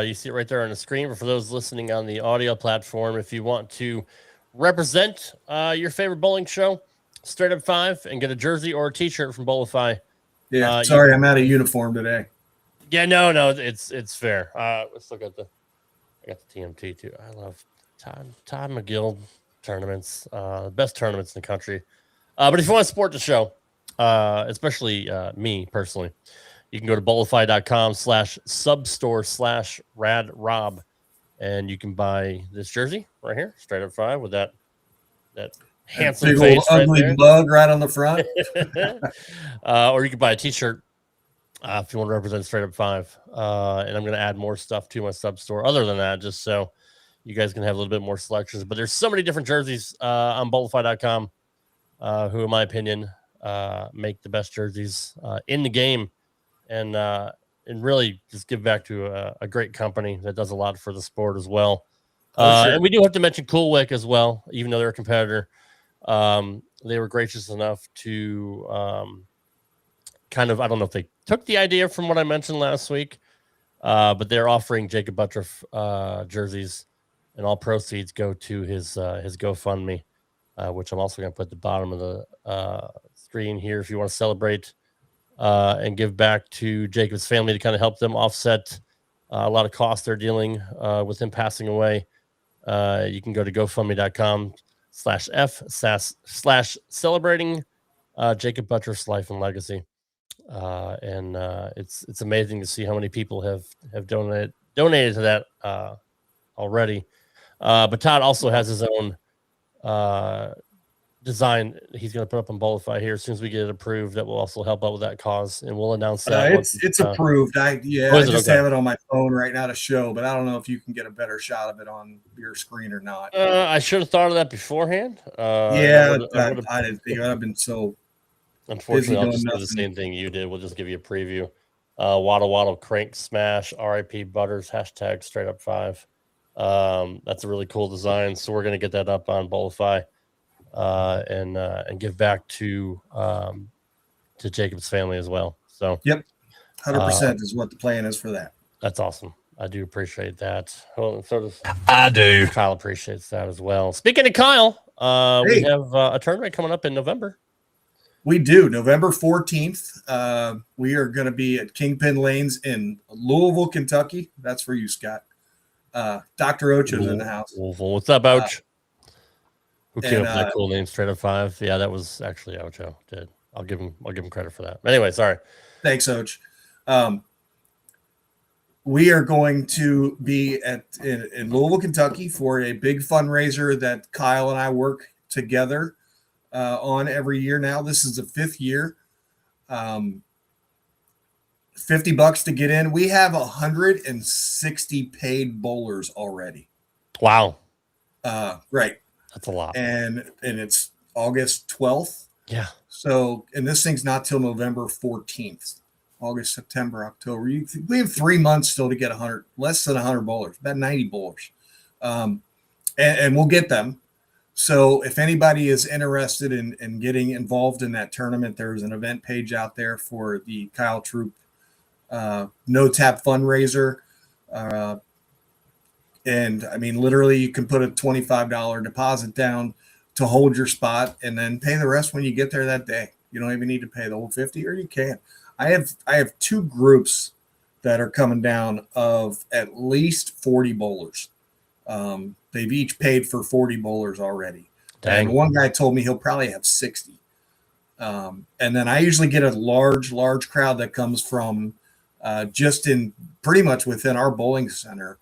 you see it right there on the screen. But for those listening on the audio platform, if you want to represent your favorite bowling show, Straight Up 5, and get a jersey or a t-shirt from Bowlify. Yeah, sorry, I'm out of uniform today. Yeah, no, it's fair. Let's look at I got the TMT too. I love Todd McGill tournaments, best tournaments in the country. But if you want to support the show, especially me personally, you can go to Bowlify.com/substore/radrob, and you can buy this jersey right here, Straight Up 5, with that handsome big face old ugly bug right on the front. Or you can buy a t-shirt if you want to represent Straight Up 5. And I'm going to add more stuff to my sub store other than that, just so you guys can have a little bit more selections. But there's so many different jerseys on Bowlify.com. who, in my opinion, make the best jerseys in the game, and really just give back to a great company that does a lot for the sport as well. Sure. And we do have to mention Coolwick as well, even though they're a competitor. They were gracious enough to I don't know if they took the idea from what I mentioned last week, but they're offering Jacob Buttriff jerseys, and all proceeds go to his GoFundMe, which I'm also going to put at the bottom of the screen here if you want to celebrate and give back to Jacob's family to kind of help them offset a lot of costs they're dealing with him passing away. You can go to GoFundMe.com/F/celebrating Jacob Buttriff's life and legacy. And it's amazing to see how many people have donated to that already. But Todd also has his own design he's going to put up on Bolify here as soon as we get it approved. That will also help out with that cause, and we'll announce that. It's approved. I just have it on my phone right now to show, but I don't know if you can get a better shot of it on your screen or not. I should have thought of that beforehand. I didn't think I've been so. Unfortunately, I'll just do the same thing you did. We'll just give you a preview. Waddle Waddle Crank Smash RIP Butters # straight up 5. That's a really cool design. So we're gonna get that up on Bolify and give back to Jacob's family as well. So 100% is what the plan is for that. That's awesome. I do appreciate that. Well, so does I do. Kyle appreciates that as well. Speaking of Kyle, we have a tournament coming up in November. We do. November 14th. We are going to be at Kingpin Lanes in Louisville, Kentucky. That's for you, Scott. Dr. Ocho's in the house. Louisville. What's up, Ouch? Who came up with that cool name, straight up 5? Yeah, that was actually Ocho. Did I'll give him credit for that. Anyway, sorry. Thanks, Och. We are going to be in Louisville, Kentucky for a big fundraiser that Kyle and I work together on every year now. This is the 5th year. $50 to get in. We have 160 paid bowlers already. Wow. Right. That's a lot. And it's August 12th. Yeah. So, and this thing's not till November 14th. August, September, October. We have 3 months still to get less than 100 bowlers, about 90 bowlers. And we'll get them. So if anybody is interested in getting involved in that tournament, there's an event page out there for the Kyle Troop No Tap fundraiser. And I mean, literally you can put a $25 deposit down to hold your spot and then pay the rest when you get there that day. You don't even need to pay the whole 50, or you can. I have 2 groups that are coming down of at least 40 bowlers. They've each paid for 40 bowlers already. Dang. And one guy told me he'll probably have 60. And then I usually get a large crowd that comes from just in pretty much within our bowling center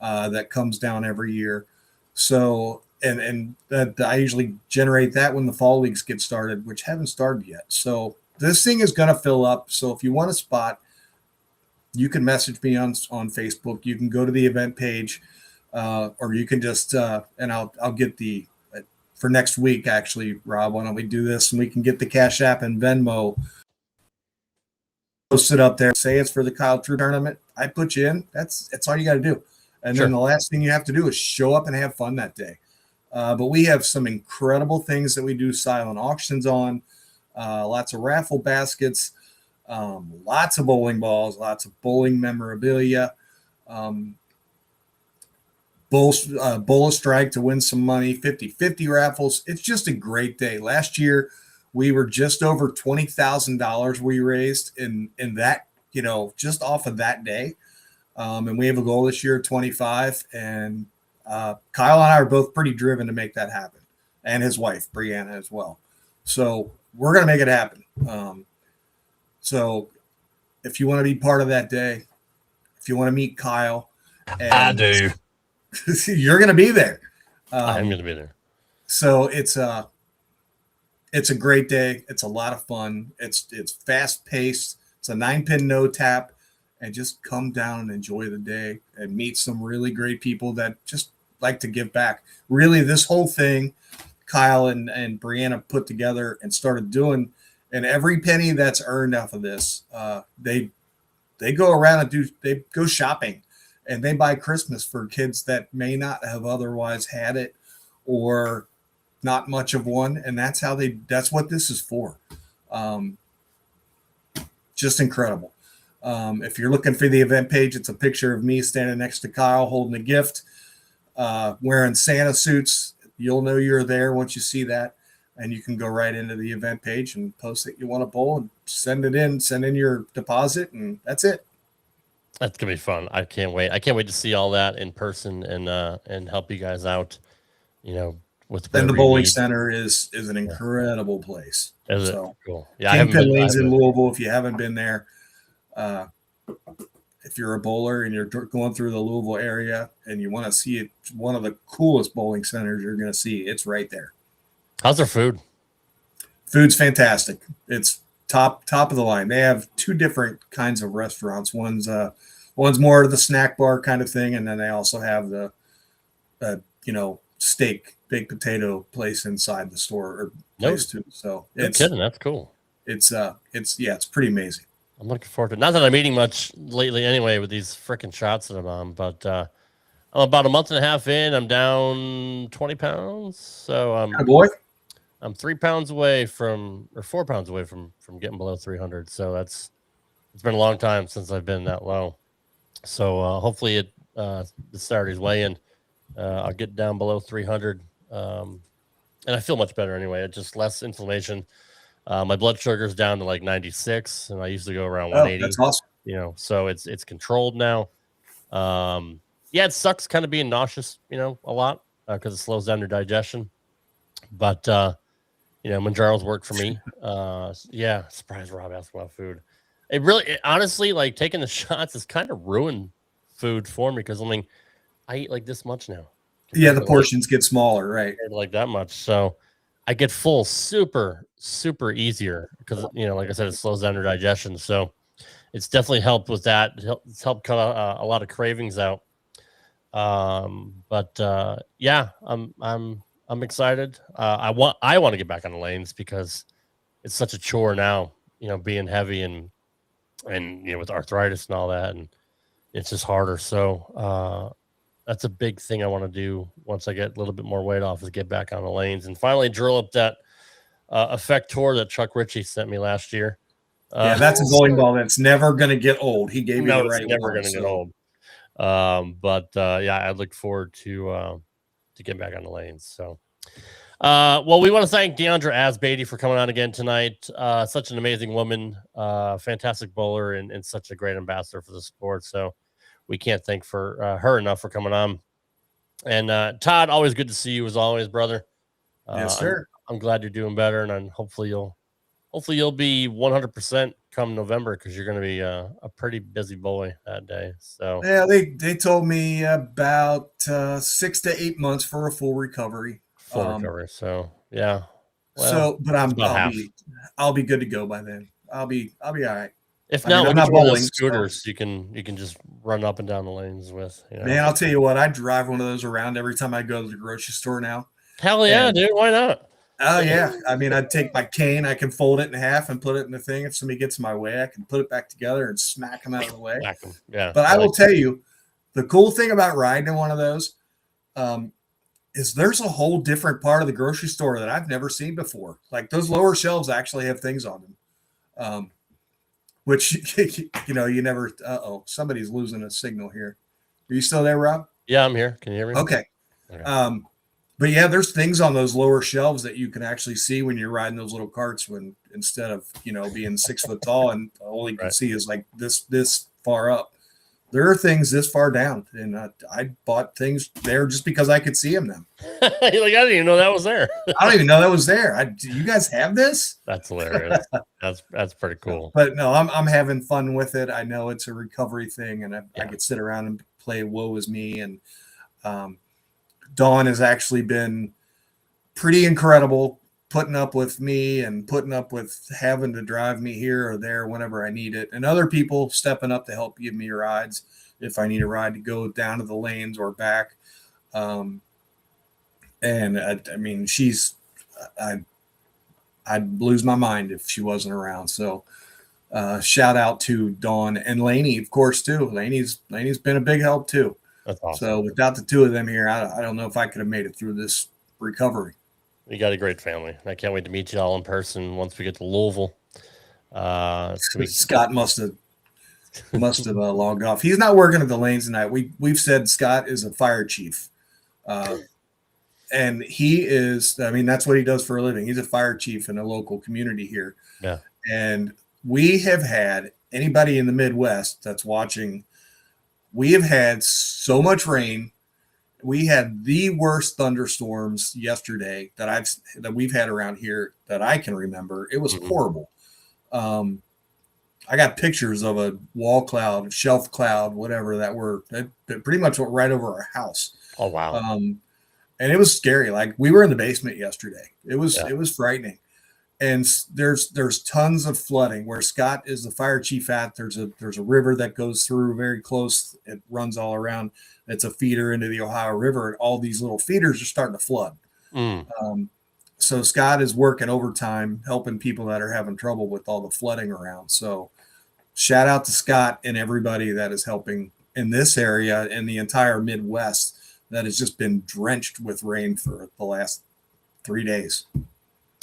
that comes down every year. So, and that I usually generate that when the fall leagues get started, which haven't started yet. So this thing is going to fill up. So if you want a spot, you can message me on Facebook. You can go to the event page. Or you can just and I'll get the for next week. Actually, Rob, why don't we do this and we can get the Cash App and Venmo posted up there. Say it's for the Kyle Troop tournament. I put you in. That's all you got to do. And then the last thing you have to do is show up and have fun that day. But we have some incredible things that we do silent auctions on. Lots of raffle baskets, lots of bowling balls, lots of bowling memorabilia. Bowl strike to win some money, 50-50 raffles. It's just a great day. Last year, we were just over $20,000 we raised in that, just off of that day. And we have a goal this year of 25. And Kyle and I are both pretty driven to make that happen. And his wife, Brianna, as well. So we're going to make it happen. So if you want to be part of that day, if you want to meet Kyle. I do. You're going to be there. I'm going to be there. So it's a great day. It's a lot of fun. It's fast paced. It's a 9-pin no tap, and just come down and enjoy the day and meet some really great people that just like to give back. Really, this whole thing Kyle and Brianna put together and started doing, and every penny that's earned off of this, they go around and they go shopping, and they buy Christmas for kids that may not have otherwise had it or not much of one. And that's what this is for. Just incredible. If you're looking for the event page, it's a picture of me standing next to Kyle holding a gift, wearing Santa suits. You'll know you're there once you see that, and you can go right into the event page and post that you want a bowl and send in your deposit, and that's it. That's gonna be fun. I can't wait. I can't wait to see all that in person and help you guys out. With the bowling center is an incredible place. Is it? Cool. Yeah, Kingpin Lane's in Louisville. If you haven't been there, if you're a bowler and you're going through the Louisville area and you want to see it, one of the coolest bowling centers you're going to see. It's right there. How's their food? Food's fantastic. It's top of the line. They have two different kinds of restaurants. One's more of the snack bar kind of thing, and then they also have the steak, baked potato place inside the store or place too. So it's kidding. That's cool. It's pretty amazing. I'm looking forward to it. Not that I'm eating much lately anyway with these freaking shots that I'm on, but I'm about a month and a half in. I'm down 20 pounds. So I'm 3 pounds away from, or 4 pounds away from getting below 300. So it's been a long time since I've been that low. So hopefully the Saturday's weigh-in, I'll get down below 300. And I feel much better anyway. It's just less inflammation. My blood sugar's down to like 96, and I used to go around 180. That's awesome. So it's controlled now. Yeah, it sucks kind of being nauseous, a lot because it slows down your digestion. But Manjaro's worked for me. Yeah, surprised Rob asked about food. It honestly, like taking the shots has kind of ruined food for me because I eat like this much now. Yeah, the portions get smaller, right? Like that much, so I get full super easier because like I said, it slows down your digestion. So it's definitely helped with that. It's helped cut a lot of cravings out. Yeah, I'm excited. I want to get back on the lanes because it's such a chore now. Being heavy and with arthritis and all that, and it's just harder. So that's a big thing I want to do once I get a little bit more weight off is get back on the lanes and finally drill up that effect tour that Chuck Ritchie sent me last year. Yeah, that's a bowling ball that's never going to get old. He gave me the right it's never going to get old. Yeah, I look forward to getting back on the lanes. So, well, we want to thank Diandra Asbaty for coming on again tonight. Such an amazing woman, fantastic bowler, and such a great ambassador for the sport. So we can't thank her enough for coming on. And Todd, always good to see you as always, brother. Yes, sir. I'm glad you're doing better, and hopefully you'll be 100% come November because you're going to be a pretty busy boy that day. So yeah, they told me about 6 to 8 months for a full recovery. So yeah. Well, but I'll be good to go by then. I'll be all right. If not, I'm not one of those scooters you can just run up and down the lanes with. Man, I'll tell you what, I drive one of those around every time I go to the grocery store now. Hell yeah, dude! Why not? Oh yeah, I mean, I'd take my cane, I can fold it in half and put it in the thing. If somebody gets in my way, I can put it back together and smack them out of the way. Yeah. But I will tell you, the cool thing about riding in one of those is there's a whole different part of the grocery store that I've never seen before. Like those lower shelves actually have things on them. Which you never. Somebody's losing a signal here. Are you still there, Rob? Yeah, I'm here. Can you hear me? Okay. But yeah, there's things on those lower shelves that you can actually see when you're riding those little carts. When instead of being 6 foot tall and all you can see is like this far up, there are things this far down. And I bought things there just because I could see them now. You're like, I didn't even know that was there. I don't even know that was there. Do you guys have this? That's hilarious. That's pretty cool. But no, I'm having fun with it. I know it's a recovery thing, and I could sit around and play Woe Is Me. And Dawn has actually been pretty incredible, putting up with me and putting up with having to drive me here or there whenever I need it, and other people stepping up to help give me rides if I need a ride to go down to the lanes or back. And I mean, I'd lose my mind if she wasn't around. So shout out to Dawn and Lainey, of course, too. Lainey's been a big help too. That's awesome. So without the two of them here, I don't know if I could have made it through this recovery. You got a great family. I can't wait to meet you all in person once we get to Louisville. Scott must have logged off. He's not working at the lanes tonight. We've said Scott is a fire chief, and he is. I mean, that's what he does for a living. He's a fire chief in a local community here. Yeah, and we have had anybody in the Midwest that's watching. We have had so much rain. We had the worst thunderstorms yesterday that we've had around here that I can remember. It was horrible. I got pictures of a wall cloud, shelf cloud, whatever that pretty much went right over our house. Oh wow. And it was scary. Like we were in the basement yesterday. It was frightening. And there's tons of flooding where Scott is the fire chief at. There's a river that goes through very close. It runs all around. It's a feeder into the Ohio River, and all these little feeders are starting to flood. So Scott is working overtime, helping people that are having trouble with all the flooding around. So shout out to Scott and everybody that is helping in this area and the entire Midwest that has just been drenched with rain for the last 3 days.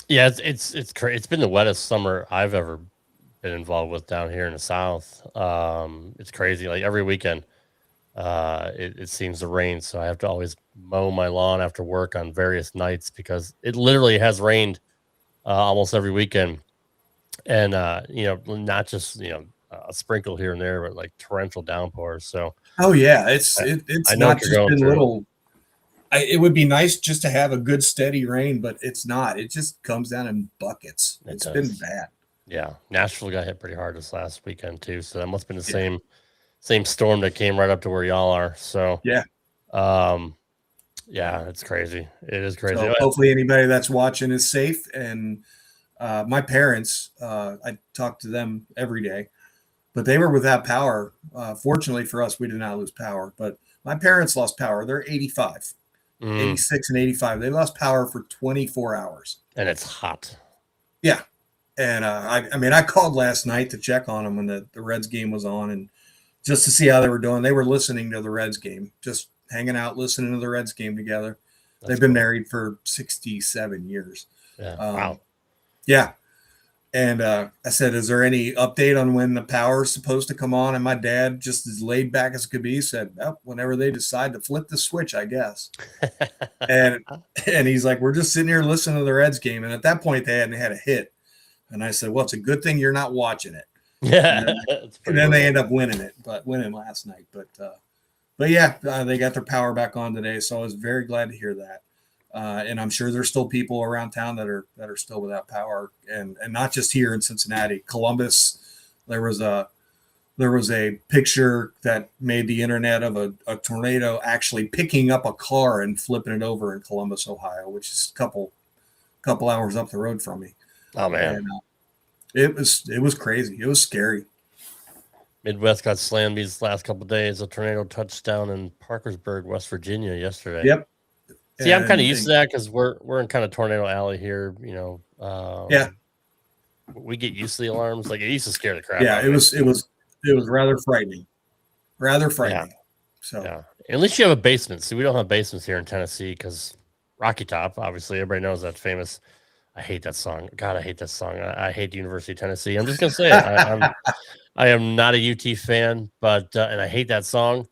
Yeah, it's been the wettest summer I've ever been involved with down here in the South. It's crazy. Like every weekend, it seems to rain, so I have to always mow my lawn after work on various nights because it literally has rained almost every weekend, and not just a sprinkle here and there, but like torrential downpours. So it's not just been little. It would be nice just to have a good steady rain, but it's not. It just comes down in buckets. It's been bad. Yeah, Nashville got hit pretty hard this last weekend too, so that must have been the same storm that came right up to where y'all are. So yeah, it's crazy. It is crazy. So hopefully anybody that's watching is safe. And my parents, I talk to them every day, but they were without power. Fortunately for us, we did not lose power, but my parents lost power. They're 85, 86 and 85. They lost power for 24 hours. And it's hot. Yeah. And I called last night to check on them when the Reds game was on, and just to see how they were doing. They were listening to the Reds game, just hanging out, listening to the Reds game together. They've been married for 67 years. Yeah. Wow. Yeah. And I said, is there any update on when the power is supposed to come on? And my dad, just as laid back as could be, said, well, whenever they decide to flip the switch, I guess. and he's like, we're just sitting here listening to the Reds game. And at that point, they hadn't had a hit. And I said, well, it's a good thing you're not watching it. Yeah. And then they end up winning last night. But yeah, they got their power back on today. So I was very glad to hear that. And I'm sure there's still people around town that are still without power, and not just here in Cincinnati. Columbus, there was a picture that made the internet of a tornado actually picking up a car and flipping it over in Columbus, Ohio, which is a couple hours up the road from me. Oh man, and, it was crazy. It was scary. Midwest got slammed these last couple of days. A tornado touched down in Parkersburg, West Virginia yesterday. Yep. See, I'm kind of used to that because we're in kind of tornado alley here. Yeah. We get used to the alarms. Like it used to scare the crap. Yeah, out it was rather frightening. Yeah. So yeah. At least you have a basement. See, we don't have basements here in Tennessee because Rocky Top, obviously, everybody knows that famous. I hate that song. God, I hate that song. I hate the University of Tennessee. I'm just gonna say it. I am not a UT fan, but and I hate that song.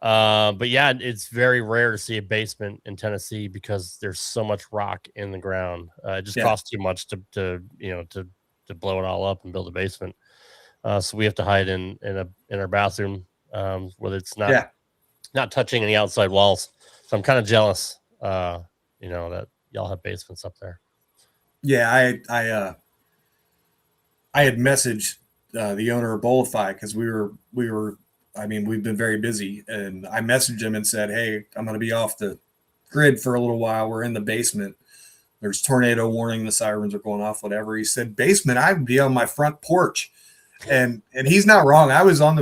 But yeah, it's very rare to see a basement in Tennessee because there's so much rock in the ground. It just costs too much to blow it all up and build a basement. So we have to hide in our bathroom where it's not touching any outside walls. So I'm kind of jealous, that y'all have basements up there. Yeah, I had messaged the owner of Bolify because we've been very busy, and I messaged him and said, hey, I'm going to be off the grid for a little while. We're in the basement. There's tornado warning. The sirens are going off, whatever. He said, basement, I'd be on my front porch. And he's not wrong. I was out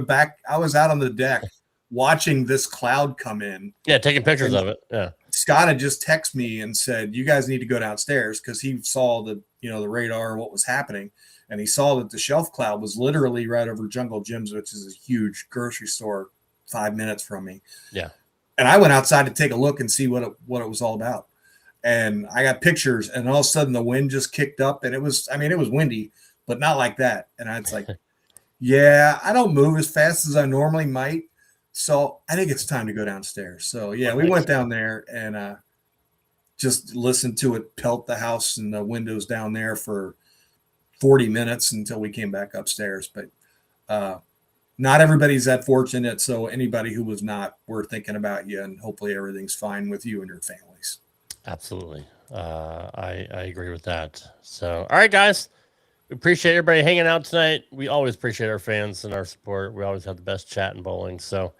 on the deck watching this cloud come in. Yeah, taking pictures of it. Yeah. Scott had just texted me and said, you guys need to go downstairs, because he saw the radar, what was happening. And he saw that the shelf cloud was literally right over Jungle Jim's, which is a huge grocery store 5 minutes from me. Yeah. And I went outside to take a look and see what it was all about. And I got pictures, and all of a sudden the wind just kicked up, and it was windy, but not like that. And I was like, yeah, I don't move as fast as I normally might. So I think it's time to go downstairs. So yeah, we went down there and just listened to it pelt the house and the windows down there for 40 minutes until we came back upstairs. But not everybody's that fortunate. So anybody who was not, we're thinking about you, and hopefully everything's fine with you and your families. Absolutely. I agree with that. So, all right, guys, we appreciate everybody hanging out tonight. We always appreciate our fans and our support. We always have the best chat in bowling. So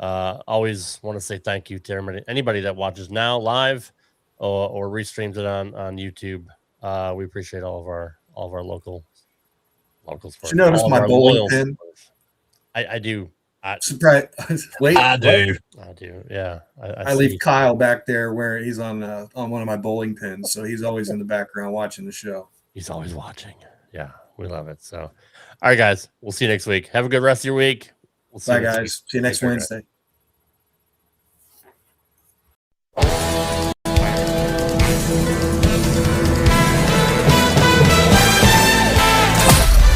always want to say thank you to anybody that watches now live or restreams it on YouTube. We appreciate all of our local sports. Did you notice my bowling pin? I do. Surprise! Wait, I do. I do. Yeah. I leave Kyle back there where he's on one of my bowling pins, so he's always in the background watching the show. He's always watching. Yeah, we love it. So, all right, guys, we'll see you next week. Have a good rest of your week. We'll see Bye, you next guys. week. See you next Wednesday.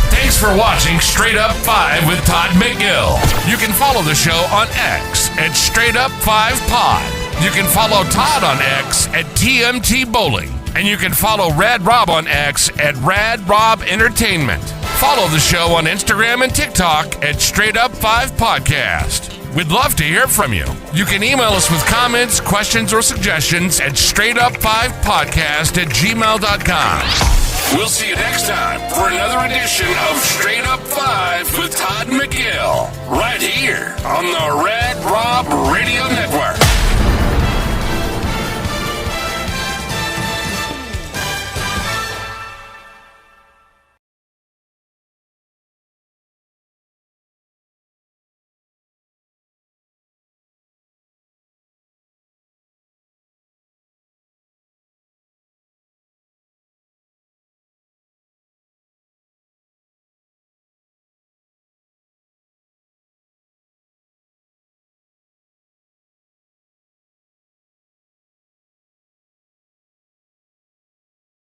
Thanks for watching Straight Up 5 with Todd McGill. You can follow the show on X at Straight Up 5 Pod. You can follow Todd on X at TMT Bowling. And you can follow Rad Rob on X at Rad Rob Entertainment. Follow the show on Instagram and TikTok at Straight Up 5 Podcast. We'd love to hear from you. You can email us with comments, questions, or suggestions at straightup5podcast@gmail.com. We'll see you next time for another edition of Straight Up 5 with Todd McGill, right here on the Rad Rob Radio Network.